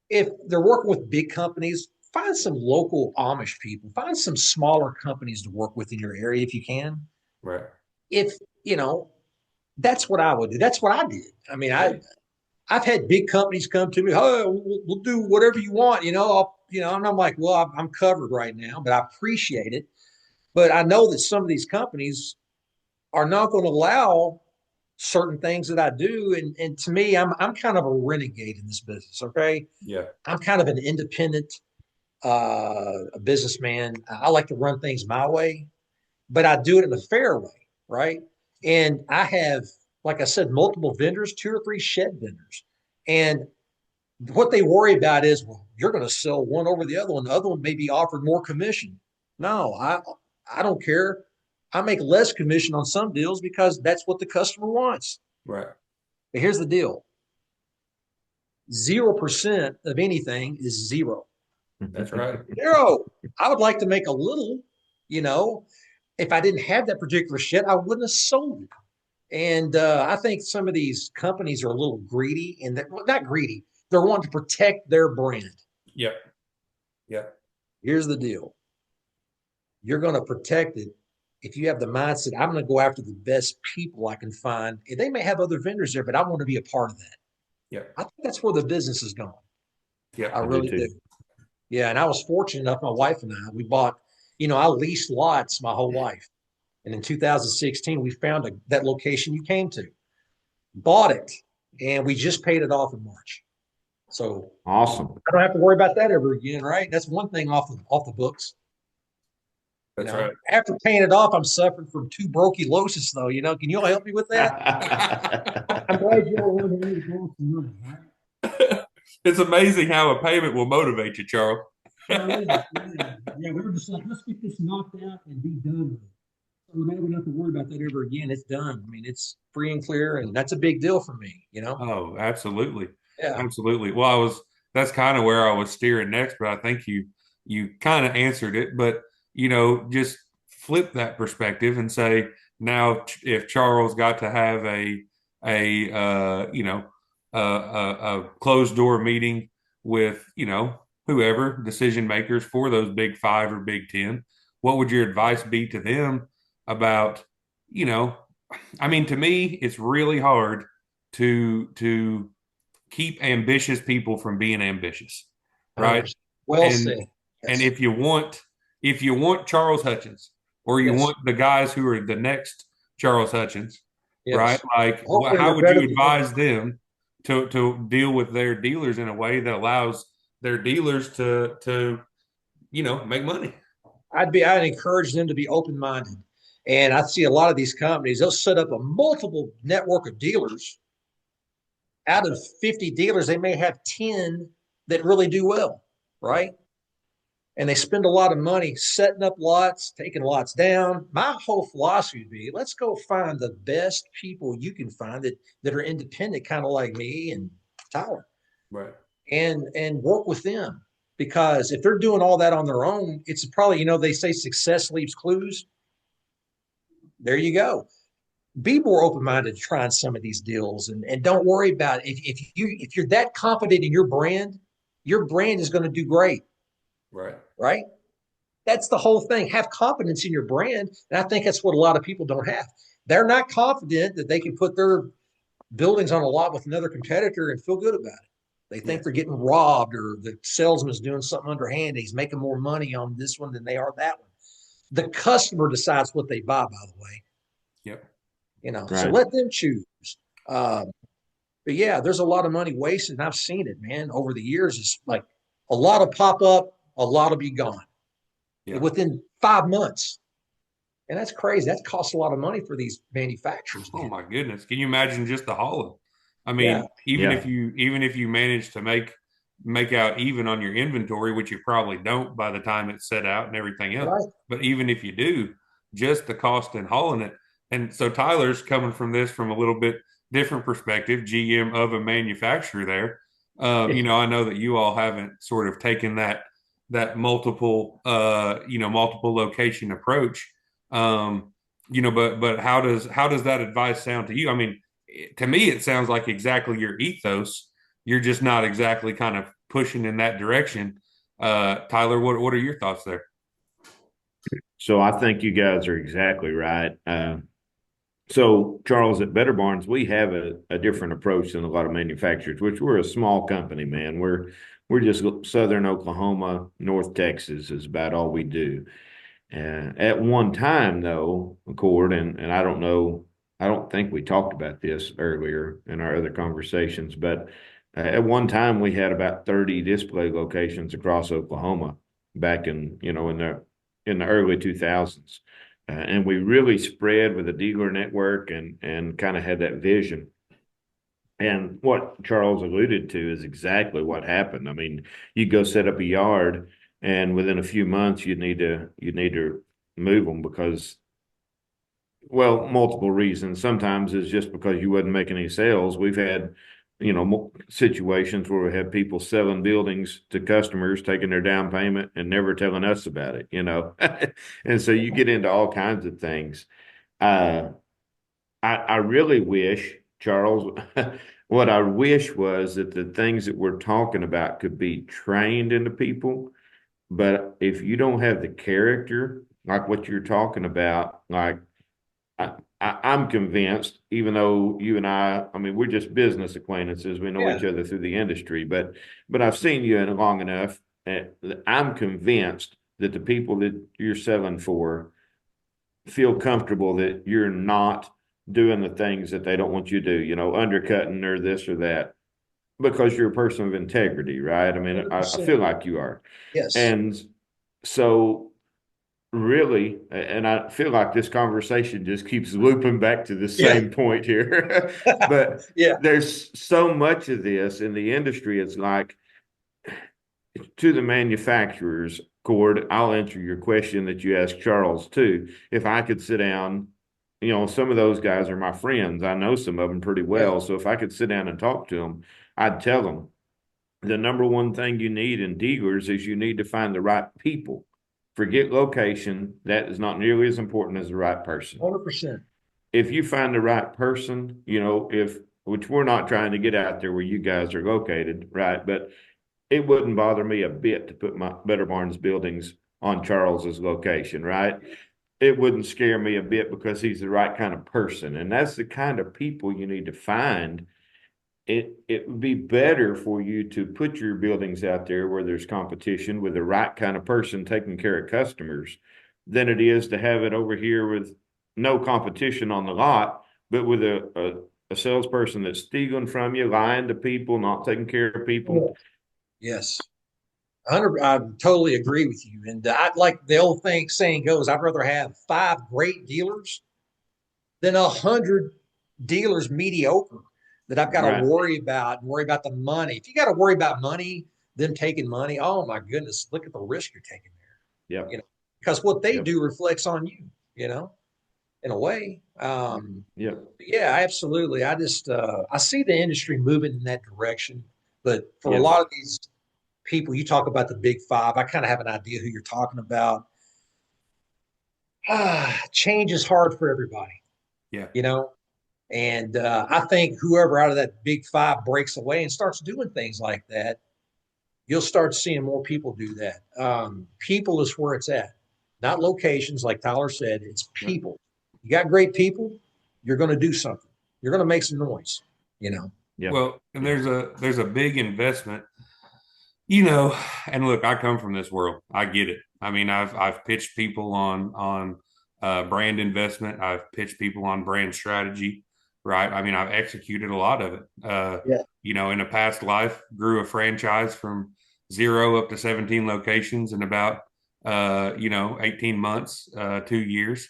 S4: If they're working with big companies, find some local Amish people. Find some smaller companies to work with in your area if you can.
S2: Right.
S4: If that's what I would do. That's what I did. I mean, I've had big companies come to me. Oh, we'll do whatever you want. And I'm like, well, I'm covered right now, but I appreciate it. But I know that some of these companies are not going to allow certain things that I do. And to me, I'm kind of a renegade in this business. Okay.
S2: Yeah.
S4: I'm kind of an independent a businessman. I like to run things my way, but I do it in a fair way. Right. And I have, like I said, multiple vendors, 2 or 3 shed vendors. And what they worry about is, well, you're going to sell one over the other one. The other one may be offered more commission. No, I don't care. I make less commission on some deals because that's what the customer wants.
S2: Right.
S4: But here's the deal. 0% of anything is zero.
S2: That's right.
S4: Zero. I would like to make a little, if I didn't have that particular shed, I wouldn't have sold it. And I think some of these companies are a little greedy, and not greedy. They're wanting to protect their brand.
S2: Yep.
S4: Here's the deal. You're going to protect it if you have the mindset, I'm going to go after the best people I can find. And they may have other vendors there, but I want to be a part of that.
S2: Yeah.
S4: I think that's where the business is going.
S2: Yeah.
S4: I really do. Yeah. And I was fortunate enough, my wife and I, we bought, I leased lots my whole life. And in 2016, we found that location you came to, bought it, and we just paid it off in March. So
S3: awesome.
S4: I don't have to worry about that ever again, right? That's one thing off the books.
S2: That's right.
S4: After paying it off, I'm suffering from tuberculosis, though. Can you all help me with that? I'm glad you all want to know.
S2: It's amazing how a payment will motivate you, Charles.
S4: Yeah, we were just like, let's get this knocked out and be done with it. So now we don't have to worry about that ever again. It's done. I mean, it's free and clear, and that's a big deal for me.
S2: Oh, absolutely.
S4: Yeah,
S2: absolutely. Well, that's kind of where I was steering next, but I think you kind of answered it. But just flip that perspective and say, now if Charles got to have a closed door meeting with whoever decision makers for those big 5 or big 10, what would your advice be to them about, to me, it's really hard to keep ambitious people from being ambitious, right?
S4: Well said. Yes.
S2: And if you want Charles Hutchins, or you want the guys who are the next Charles Hutchins, right? Like, how would you advise them to deal with their dealers in a way that allows their dealers to make money?
S4: I'd encourage them to be open-minded. And I see a lot of these companies, they'll set up a multiple network of dealers. Out of 50 dealers, they may have 10 that really do well, right? And they spend a lot of money setting up lots, taking lots down. My whole philosophy would be, let's go find the best people you can find that are independent, kind of like me and Tyler.
S2: Right.
S4: And work with them. Because if they're doing all that on their own, it's probably, they say success leaves clues. There you go. Be more open-minded to trying some of these deals, and don't worry about it. If you're that confident in your brand is going to do great. Right. That's the whole thing. Have confidence in your brand. And I think that's what a lot of people don't have. They're not confident that they can put their buildings on a lot with another competitor and feel good about it. They think they're getting robbed, or the salesman's doing something underhand. He's making more money on this one than they are that one. The customer decides what they buy, by the way.
S2: Yep.
S4: So let them choose. But yeah, there's a lot of money wasted, and I've seen it, man, over the years. It's like a lot will pop up, a lot will be gone within 5 months. And that's crazy. That costs a lot of money for these manufacturers to
S2: Oh
S4: get.
S2: my goodness. Can you imagine just the hauling? I
S4: Yeah.
S2: mean, even if you manage to make out even on your inventory, which you probably don't by the time it's set out and everything else,
S4: Right.
S2: but even if you do, just the cost in hauling it. And so Tyler's coming from this from a little bit different perspective, GM of a manufacturer there. I know that you all haven't sort of taken that multiple multiple location approach. Um, but how does that advice sound to you? I mean, to me, it sounds like exactly your ethos. You're just not exactly kind of pushing in that direction. Tyler, what are your thoughts there?
S3: So I think you guys are exactly right. So Charles, at Better Barns, we have a different approach than a lot of manufacturers, which we're a small company, man. We're just Southern Oklahoma, North Texas is about all we do. At one time, though, Accord, and I don't know, I don't think we talked about this earlier in our other conversations, but at one time we had about 30 display locations across Oklahoma back in the early 2000s. And we really spread with a dealer network and kind of had that vision. And what Charles alluded to is exactly what happened. I mean, you go set up a yard, and within a few months, you need to move them because, well, multiple reasons. Sometimes it's just because you wasn't making any sales. We've had, situations where we had people selling buildings to customers, taking their down payment and never telling us about it. And so you get into all kinds of things. Uh, I really wish, Charles, what I wish was that the things that we're talking about could be trained into people. But if you don't have the character, like what you're talking about, like I'm convinced, even though you and I mean, we're just business acquaintances, we know
S4: Yeah.
S3: each other through the industry, but I've seen you in long enough. I'm convinced that the people that you're selling for feel comfortable that you're not doing the things that they don't want you to do, undercutting or this or that, because you're a person of integrity, right? I mean, I
S4: 100%.
S3: feel like you are.
S4: Yes.
S3: And so, really, and I feel like this conversation just keeps looping back to the
S4: Yeah.
S3: same point here, but
S4: Yeah.
S3: there's so much of this in the industry. It's like, to the manufacturers, Cord, I'll answer your question that you asked Charles too. If I could sit down, some of those guys are my friends. I know some of them pretty
S4: Yeah.
S3: well. So if I could sit down and talk to them, I'd tell them the number one thing you need in dealers is you need to find the right people. Forget location. That is not nearly as important as the right person.
S4: 100%.
S3: If you find the right person, which we're not trying to get out there where you guys are located, right? But it wouldn't bother me a bit to put my Better Barnes buildings on Charles's location, right? It wouldn't scare me a bit because he's the right kind of person. And that's the kind of people you need to find. It would be better for you to put your buildings out there where there's competition with the right kind of person taking care of customers than it is to have it over here with no competition on the lot, but with a salesperson that's stealing from you, lying to people, not taking care of people.
S4: Yes. I totally agree with you. And I like the old saying goes, I'd rather have 5 great dealers than 100 dealers mediocre that I've got to
S3: Right.
S4: worry about the money. If you got to worry about money, them taking money, oh my goodness, look at the risk you're taking there.
S3: Yep.
S4: Because what they
S3: Yep.
S4: do reflects on you, in a way.
S3: Yep.
S4: Yeah, absolutely. I see the industry moving in that direction, but for a
S3: Yes.
S4: lot of these people, you talk about the big 5. I kind of have an idea who you're talking about. Change is hard for everybody,
S2: Yeah.
S4: And I think whoever out of that big 5 breaks away and starts doing things like that, you'll start seeing more people do that. People is where it's at, not locations, like Tyler said. It's people. You got great people, you're going to do something. You're going to make some noise.
S3: Yeah.
S2: Well, and there's a big investment, and look, I come from this world. I get it. I mean, I've pitched people on brand investment. I've pitched people on brand strategy, right? I mean, I've executed a lot of it.
S4: Yeah.
S2: In a past life, grew a franchise from 0 up to 17 locations in about 18 months, 2 years.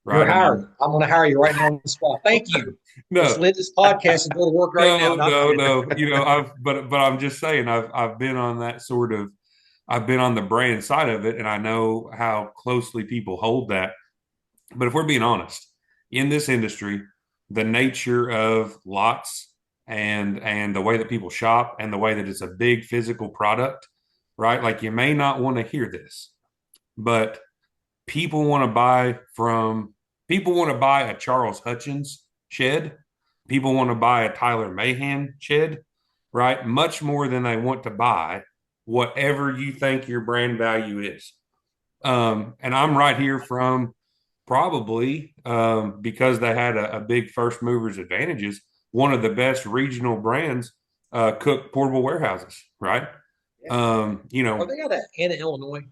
S2: right?
S4: You're
S2: I
S4: hired.
S2: mean,
S4: I'm going to hire you right now on the spot. Thank you. Let's
S2: no,
S4: leave this podcast and go to work right now.
S2: no,
S4: Not
S2: no,
S4: kidding.
S2: no. But I'm just saying, I've been on that sort of, I've been on the brand side of it, and I know how closely people hold that. But if we're being honest, in this industry, the nature of lots and the way that people shop and the way that it's a big physical product, right? Like you may not want to hear this, but people want to buy from people want to buy a Charles Hutchins shed. People want to buy a Tyler Mahan shed, right? Much more than they want to buy whatever you think your brand value is. And I'm right here from probably because they had a big first movers advantages, one of the best regional brands, Cook portable warehouses, right?
S4: Yeah.
S2: You
S4: Oh,
S2: know,
S4: they got that Anna, Illinois.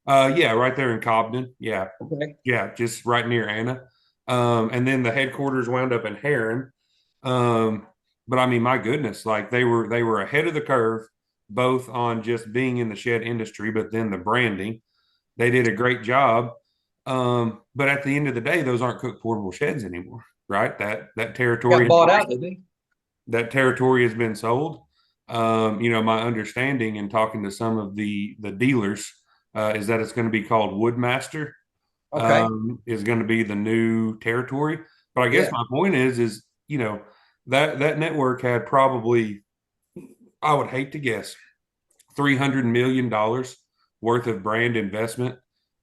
S2: yeah, right there in Cobden. Yeah.
S4: Okay.
S2: Yeah. Just right near Anna. And then the headquarters wound up in Heron. But I mean, my goodness, like they were ahead of the curve, both on just being in the shed industry, but then the branding. They did a great job. But at the end of the day, those aren't Cook portable sheds anymore, right? That
S4: Got
S2: territory,
S4: bought out, didn't they?
S2: that territory has been sold. You know, my understanding in talking to some of the dealers is that it's going to be called Woodmaster.
S4: Okay.
S2: Is going to be the new territory. But I guess
S4: Yeah.
S2: my point is you know that network had probably, I would hate to guess, $300 million worth of brand investment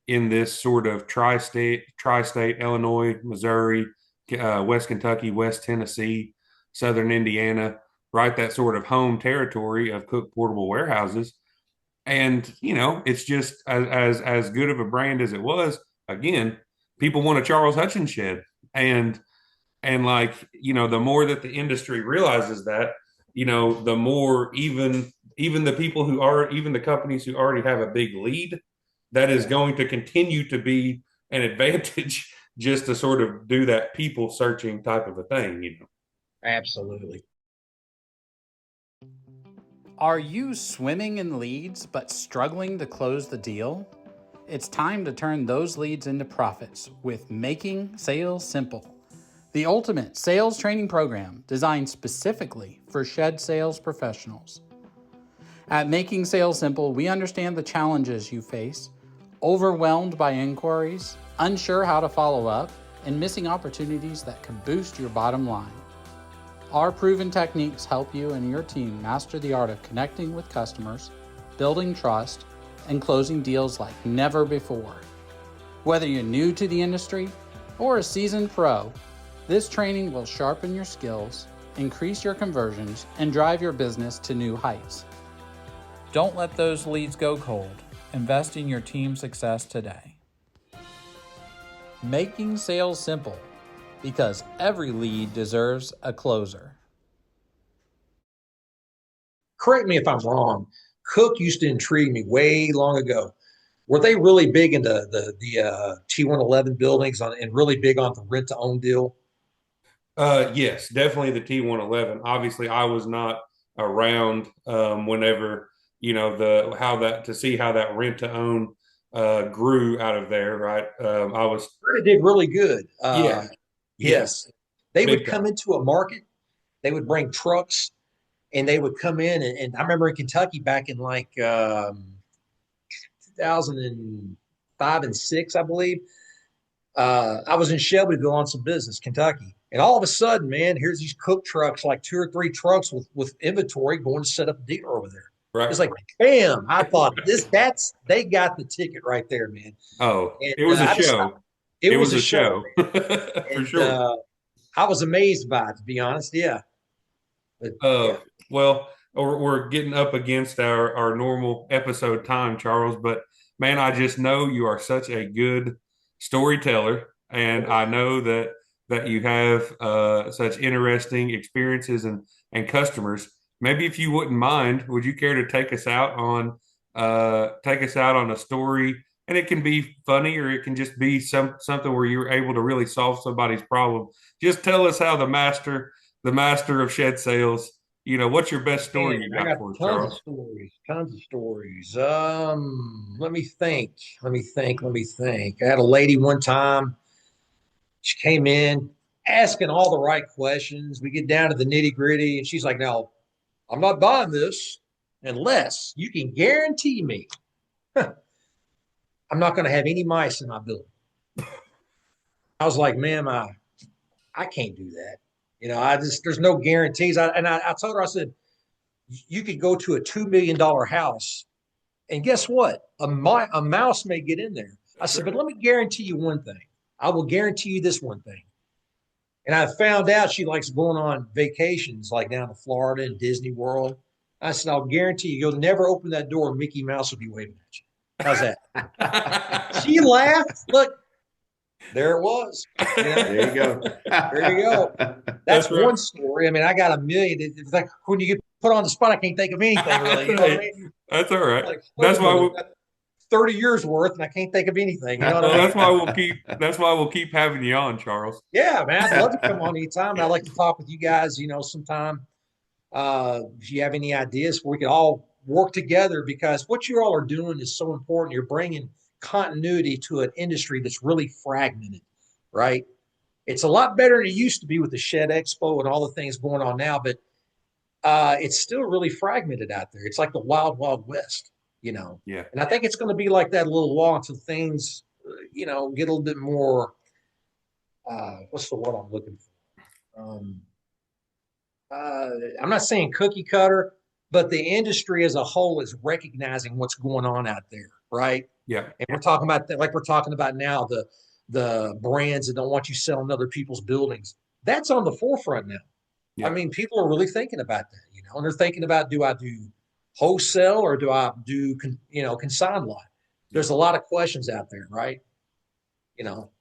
S2: in this sort of tri-state Illinois, Missouri, West Kentucky, West Tennessee, Southern Indiana, right? That sort of home territory of Cook portable warehouses. And you know, it's just as good of a brand as it was. Again, people want a Charles Hutchins shed, and like you know, the more that the industry realizes that, you know, the more even the people who are even the companies who already have a big lead, that is going to continue to be an advantage just to sort of do that people searching type of a thing, you know.
S4: Absolutely.
S5: Are you swimming in leads but struggling to close the deal? It's time to turn those leads into profits with Making Sales Simple, the ultimate sales training program designed specifically for shed sales professionals. At Making Sales Simple, we understand the challenges you face, overwhelmed by inquiries, unsure how to follow up, and missing opportunities that can boost your bottom line. Our proven techniques help you and your team master the art of connecting with customers, building trust, and closing deals like never before. Whether you're new to the industry or a seasoned pro, this training will sharpen your skills, increase your conversions, and drive your business to new heights. Don't let those leads go cold. Invest in your team's success today. Making sales simple, because every lead deserves a closer.
S4: Correct me if I'm wrong. Cook used to intrigue me way long ago. Were they really big into the T111 buildings and really big on the rent to own deal?
S2: Yes, definitely the T111. Obviously, I was not around whenever, you know, the how that to see how that rent to own grew out of there, right? I was,
S4: It did really good.
S2: yeah, yeah,
S4: Yes. They would
S2: big
S4: come
S2: time.
S4: into a market, they would bring trucks, and they would come in. And I remember in Kentucky back in like 2005 and six, I believe. I was in Shelbyville on some business, Kentucky. And all of a sudden, man, here's these Cook trucks, like two or three trucks with inventory going to set up a dealer over there.
S2: Right.
S4: It's like, bam! I thought they got the ticket right there, man.
S2: Oh,
S4: And
S2: it was a
S4: I just
S2: show.
S4: it
S2: It
S4: was
S2: was
S4: a
S2: a
S4: show,
S2: show
S4: man.
S2: for
S4: And
S2: sure.
S4: I was amazed by it, to be honest. Yeah, but
S2: Uh,
S4: yeah,
S2: well, we're getting up against our normal episode time, Charles, but man, I just know you are such a good storyteller, and I know that you have such interesting experiences and customers. Maybe if you wouldn't mind, would you care to take us out on a story? And it can be funny, or it can just be something where you were able to really solve somebody's problem. Just tell us how the master of shed sales, you know, what's your best story
S4: man,
S2: you
S4: I
S2: got
S4: got
S2: for us,
S4: tons of
S2: Charles?
S4: stories, tons of stories. Let me think. I had a lady one time. She came in asking all the right questions. We get down to the nitty gritty, and she's like, "Now, I'm not buying this unless you can guarantee me I'm not going to have any mice in my building." I was like, "Ma'am, I can't do that. There's no guarantees." I told her, I said, "You could go to a $2 million house, and guess what? A mouse may get in there." I said, "But let me guarantee you one thing. I will guarantee you this one thing." And I found out she likes going on vacations, like down to Florida and Disney World. I said, "I'll guarantee you, you'll never open that door, and Mickey Mouse will be waving at you." How's that? She laughed. Look, there it was.
S3: There you go.
S4: There you go. That's
S2: right.
S4: one story. I mean, I got a million. It's like when you get put on the spot, I can't think of anything really. You know what I mean?
S2: That's all right.
S4: Like,
S2: That's why
S4: 30 years worth, and I can't think of anything. You know what I mean?
S2: that's why we'll keep having you on, Charles.
S4: Yeah, man. I'd love to come on anytime. I'd like to talk with you guys, sometime. If you have any ideas, we could all work together, because what you all are doing is so important. You're bringing continuity to an industry that's really fragmented, right? It's a lot better than it used to be with the Shed Expo and all the things going on now, but it's still really fragmented out there. It's like the wild, wild west,
S2: Yeah.
S4: And I think it's going to be like that a little while until things, get a little bit more, what's the word I'm looking for? I'm not saying cookie cutter, but the industry as a whole is recognizing what's going on out there, right?
S2: Yeah.
S4: And we're talking about that, like we're talking about now, the brands that don't want you selling other people's buildings. That's on the forefront now.
S2: Yeah.
S4: I mean, people are really thinking about that, and they're thinking about, do I do wholesale or do I do, consign lot? There's a lot of questions out there, right?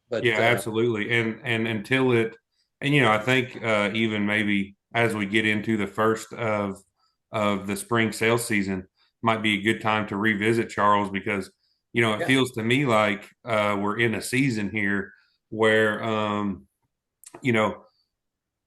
S4: But
S2: Yeah, absolutely. And until it, and I think even maybe as we get into the first of the spring sales season, might be a good time to revisit, Charles, because it feels to me like we're in a season here where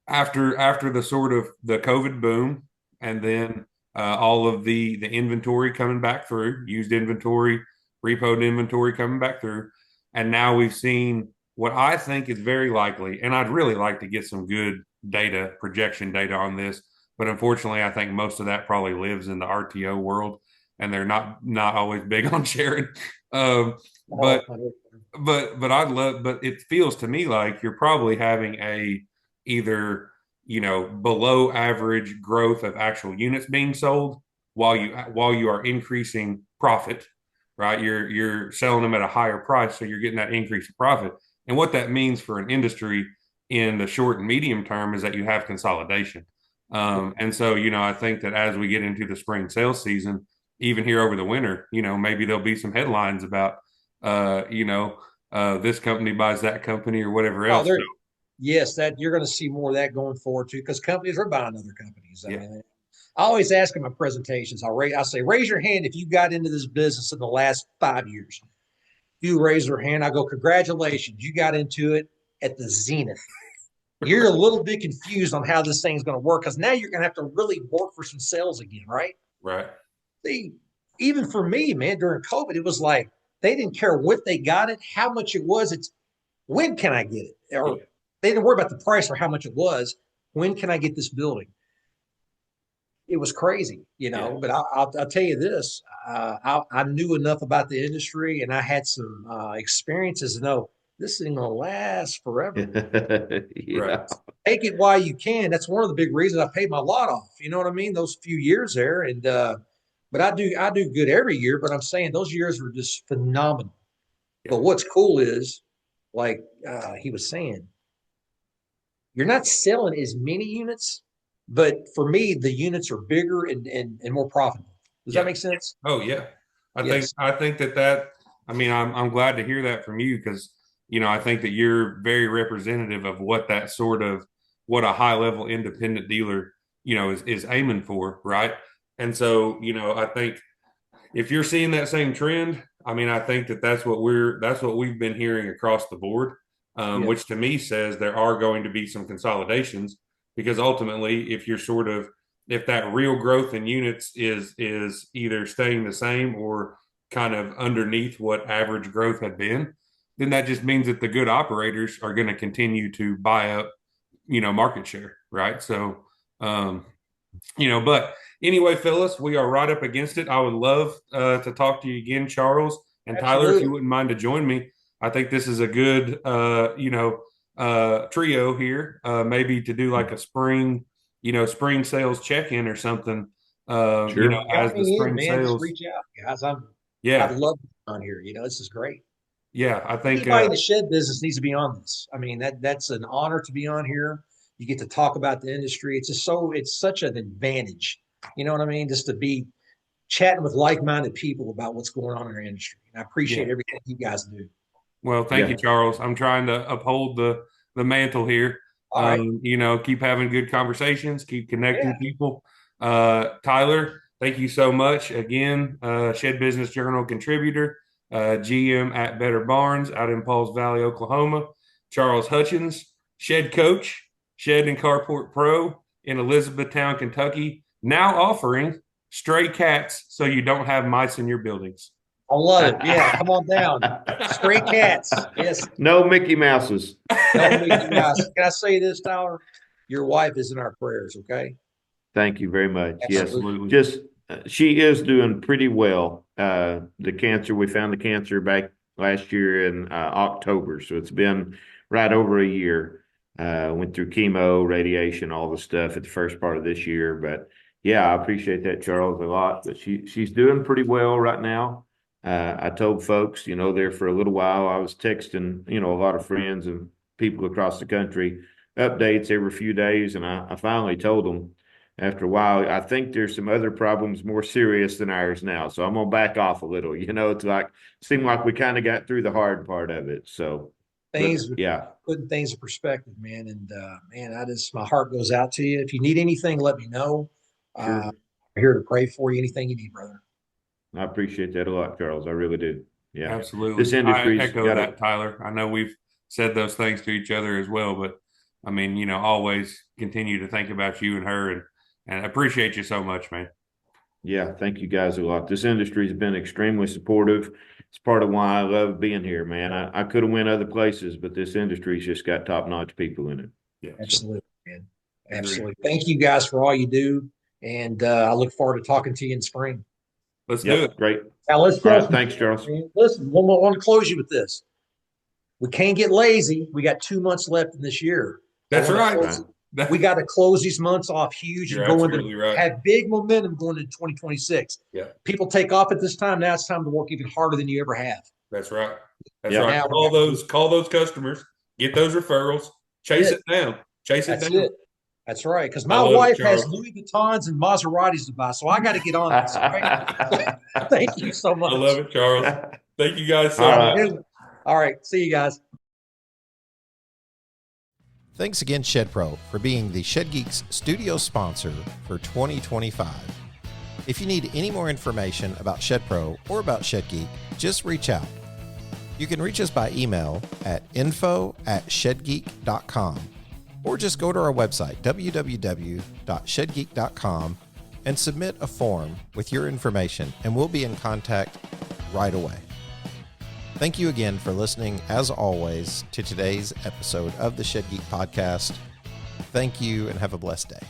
S2: after the sort of the COVID boom, and then all of the inventory coming back through, used inventory, repoed inventory coming back through, and now we've seen what I think is very likely, and I'd really like to get some good data, projection data on this, but unfortunately, I think most of that probably lives in the RTO world, and they're not always big on sharing. But it feels to me like you're probably having either below average growth of actual units being sold while you are increasing profit, right? You're selling them at a higher price, so you're getting that increase in profit. And what that means for an industry in the short and medium term is that you have consolidation. And so, I think that as we get into the spring sales season, even here over the winter, maybe there'll be some headlines about, this company buys that company or whatever else.
S4: Yes, that you're going to see more of that going forward too, because companies are buying other companies. I mean, I always ask in my presentations, I say, raise your hand if you got into this business in the last 5 years. If you raise your hand, I go, congratulations, you got into it at the zenith. You're a little bit confused on how this thing's going to work, because now you're going to have to really work for some sales again, right?
S2: Right.
S4: See, even for me, man, during COVID, it was like they didn't care what they got it, how much it was. It's when can I get it? Or they didn't worry about the price or how much it was. When can I get this building? It was crazy, but I'll tell you this. I knew enough about the industry, and I had some experiences to know this isn't going to last forever.
S3: Right.
S4: Take it while you can. That's one of the big reasons I paid my lot off. You know what I mean? Those few years there. And, but I do good every year, but I'm saying those years were just phenomenal. Yeah. But what's cool is, like he was saying, you're not selling as many units, but for me, the units are bigger and more profitable. Does that make sense?
S2: Oh yeah. I think that I mean, I'm glad to hear that from you, because, I think that you're very representative of what a high level independent dealer, is aiming for. Right. And so, I think if you're seeing that same trend, I mean, I think that's what we've been hearing across the board, which to me says there are going to be some consolidations, because ultimately, if that real growth in units is either staying the same or kind of underneath what average growth had been, then that just means that the good operators are going to continue to buy up, market share, right? So, but anyway, Phyllis, we are right up against it. I would love to talk to you again, Charles and
S4: Absolutely.
S2: Tyler, if you wouldn't mind to join me. I think this is a good, trio here, maybe to do like a spring sales check-in or something.
S3: Sure.
S2: As the spring
S4: man,
S2: sales.
S4: just reach out, guys. I'd love to be on here. This is great.
S2: Yeah, I think
S4: anybody in the shed business needs to be on this. I mean, that's an honor to be on here. You get to talk about the industry. It's such an advantage. You know what I mean? Just to be chatting with like-minded people about what's going on in our industry. And I appreciate everything you guys do.
S2: Well, thank you, Charles. I'm trying to uphold the mantle here.
S4: All right.
S2: Keep having good conversations, keep connecting people. Tyler, thank you so much again. Shed Business Journal contributor, GM at Better Barns out in Pauls Valley, Oklahoma. Charles Hutchins, shed coach, Shed and Carport Pro in Elizabethtown, Kentucky, now offering stray cats so you don't have mice in your buildings.
S4: I love it. Yeah, come on down. Stray cats. Yes.
S3: No Mickey Mouses.
S4: No Mickey Mouse. Can I say this, Tyler? Your wife is in our prayers, okay?
S3: Thank you very much.
S2: Absolutely.
S3: Yes. Just she is doing pretty well. The cancer, we found the cancer back last year in October. So it's been right over a year. Went through chemo, radiation, all the stuff at the first part of this year. But yeah, I appreciate that, Charles, a lot. But she's doing pretty well right now. I told folks, there for a little while, I was texting, a lot of friends and people across the country, updates every few days. And I finally told them after a while, I think there's some other problems more serious than ours now. So I'm going to back off a little, it's seemed like we kind of got through the hard part of it. So
S4: putting things in perspective, man. And my heart goes out to you. If you need anything, let me know.
S3: Sure.
S4: I'm here to pray for you. Anything you need, brother.
S3: I appreciate that a lot, Charles. I really do. Yeah,
S2: absolutely.
S3: This industry.
S2: I echo that, Tyler. I know we've said those things to each other as well, but I mean, always continue to think about you and her, and appreciate you so much, man.
S3: Yeah, thank you guys a lot. This industry has been extremely supportive. It's part of why I love being here, man. I could have went other places, but this industry's just got top-notch people in it.
S4: Yeah, absolutely, man. Absolutely. Thank you guys for all you do, and I look forward to talking to you in spring.
S2: Let's do it.
S3: Great.
S4: Now let's go.
S3: Right, thanks, Charles.
S4: Listen, I want to close you with this. We can't get lazy. We got 2 months left in this year.
S2: That's right.
S4: We got to close these months off huge and go into
S2: right.
S4: Have big momentum going into 2026.
S2: Yeah.
S4: People take off at this time. Now it's time to work even harder than you ever have.
S2: That's right. That's right. Call those customers, get those referrals, chase it down.
S4: That's right. Because my wife has Louis Vuittons and Maseratis to buy, so I got to get on this. Right? Thank you so much.
S2: I love it, Charles. Thank you guys so much.
S4: All right. See you guys.
S1: Thanks again, Shed Pro, for being the Shed Geeks studio sponsor for 2025. If you need any more information about Shed Pro or about Shed Geek, just reach out. You can reach us by email at info@shedgeek.com or just go to our website, www.shedgeek.com, and submit a form with your information, and we'll be in contact right away. Thank you again for listening, as always, to today's episode of the Shed Geek Podcast. Thank you and have a blessed day.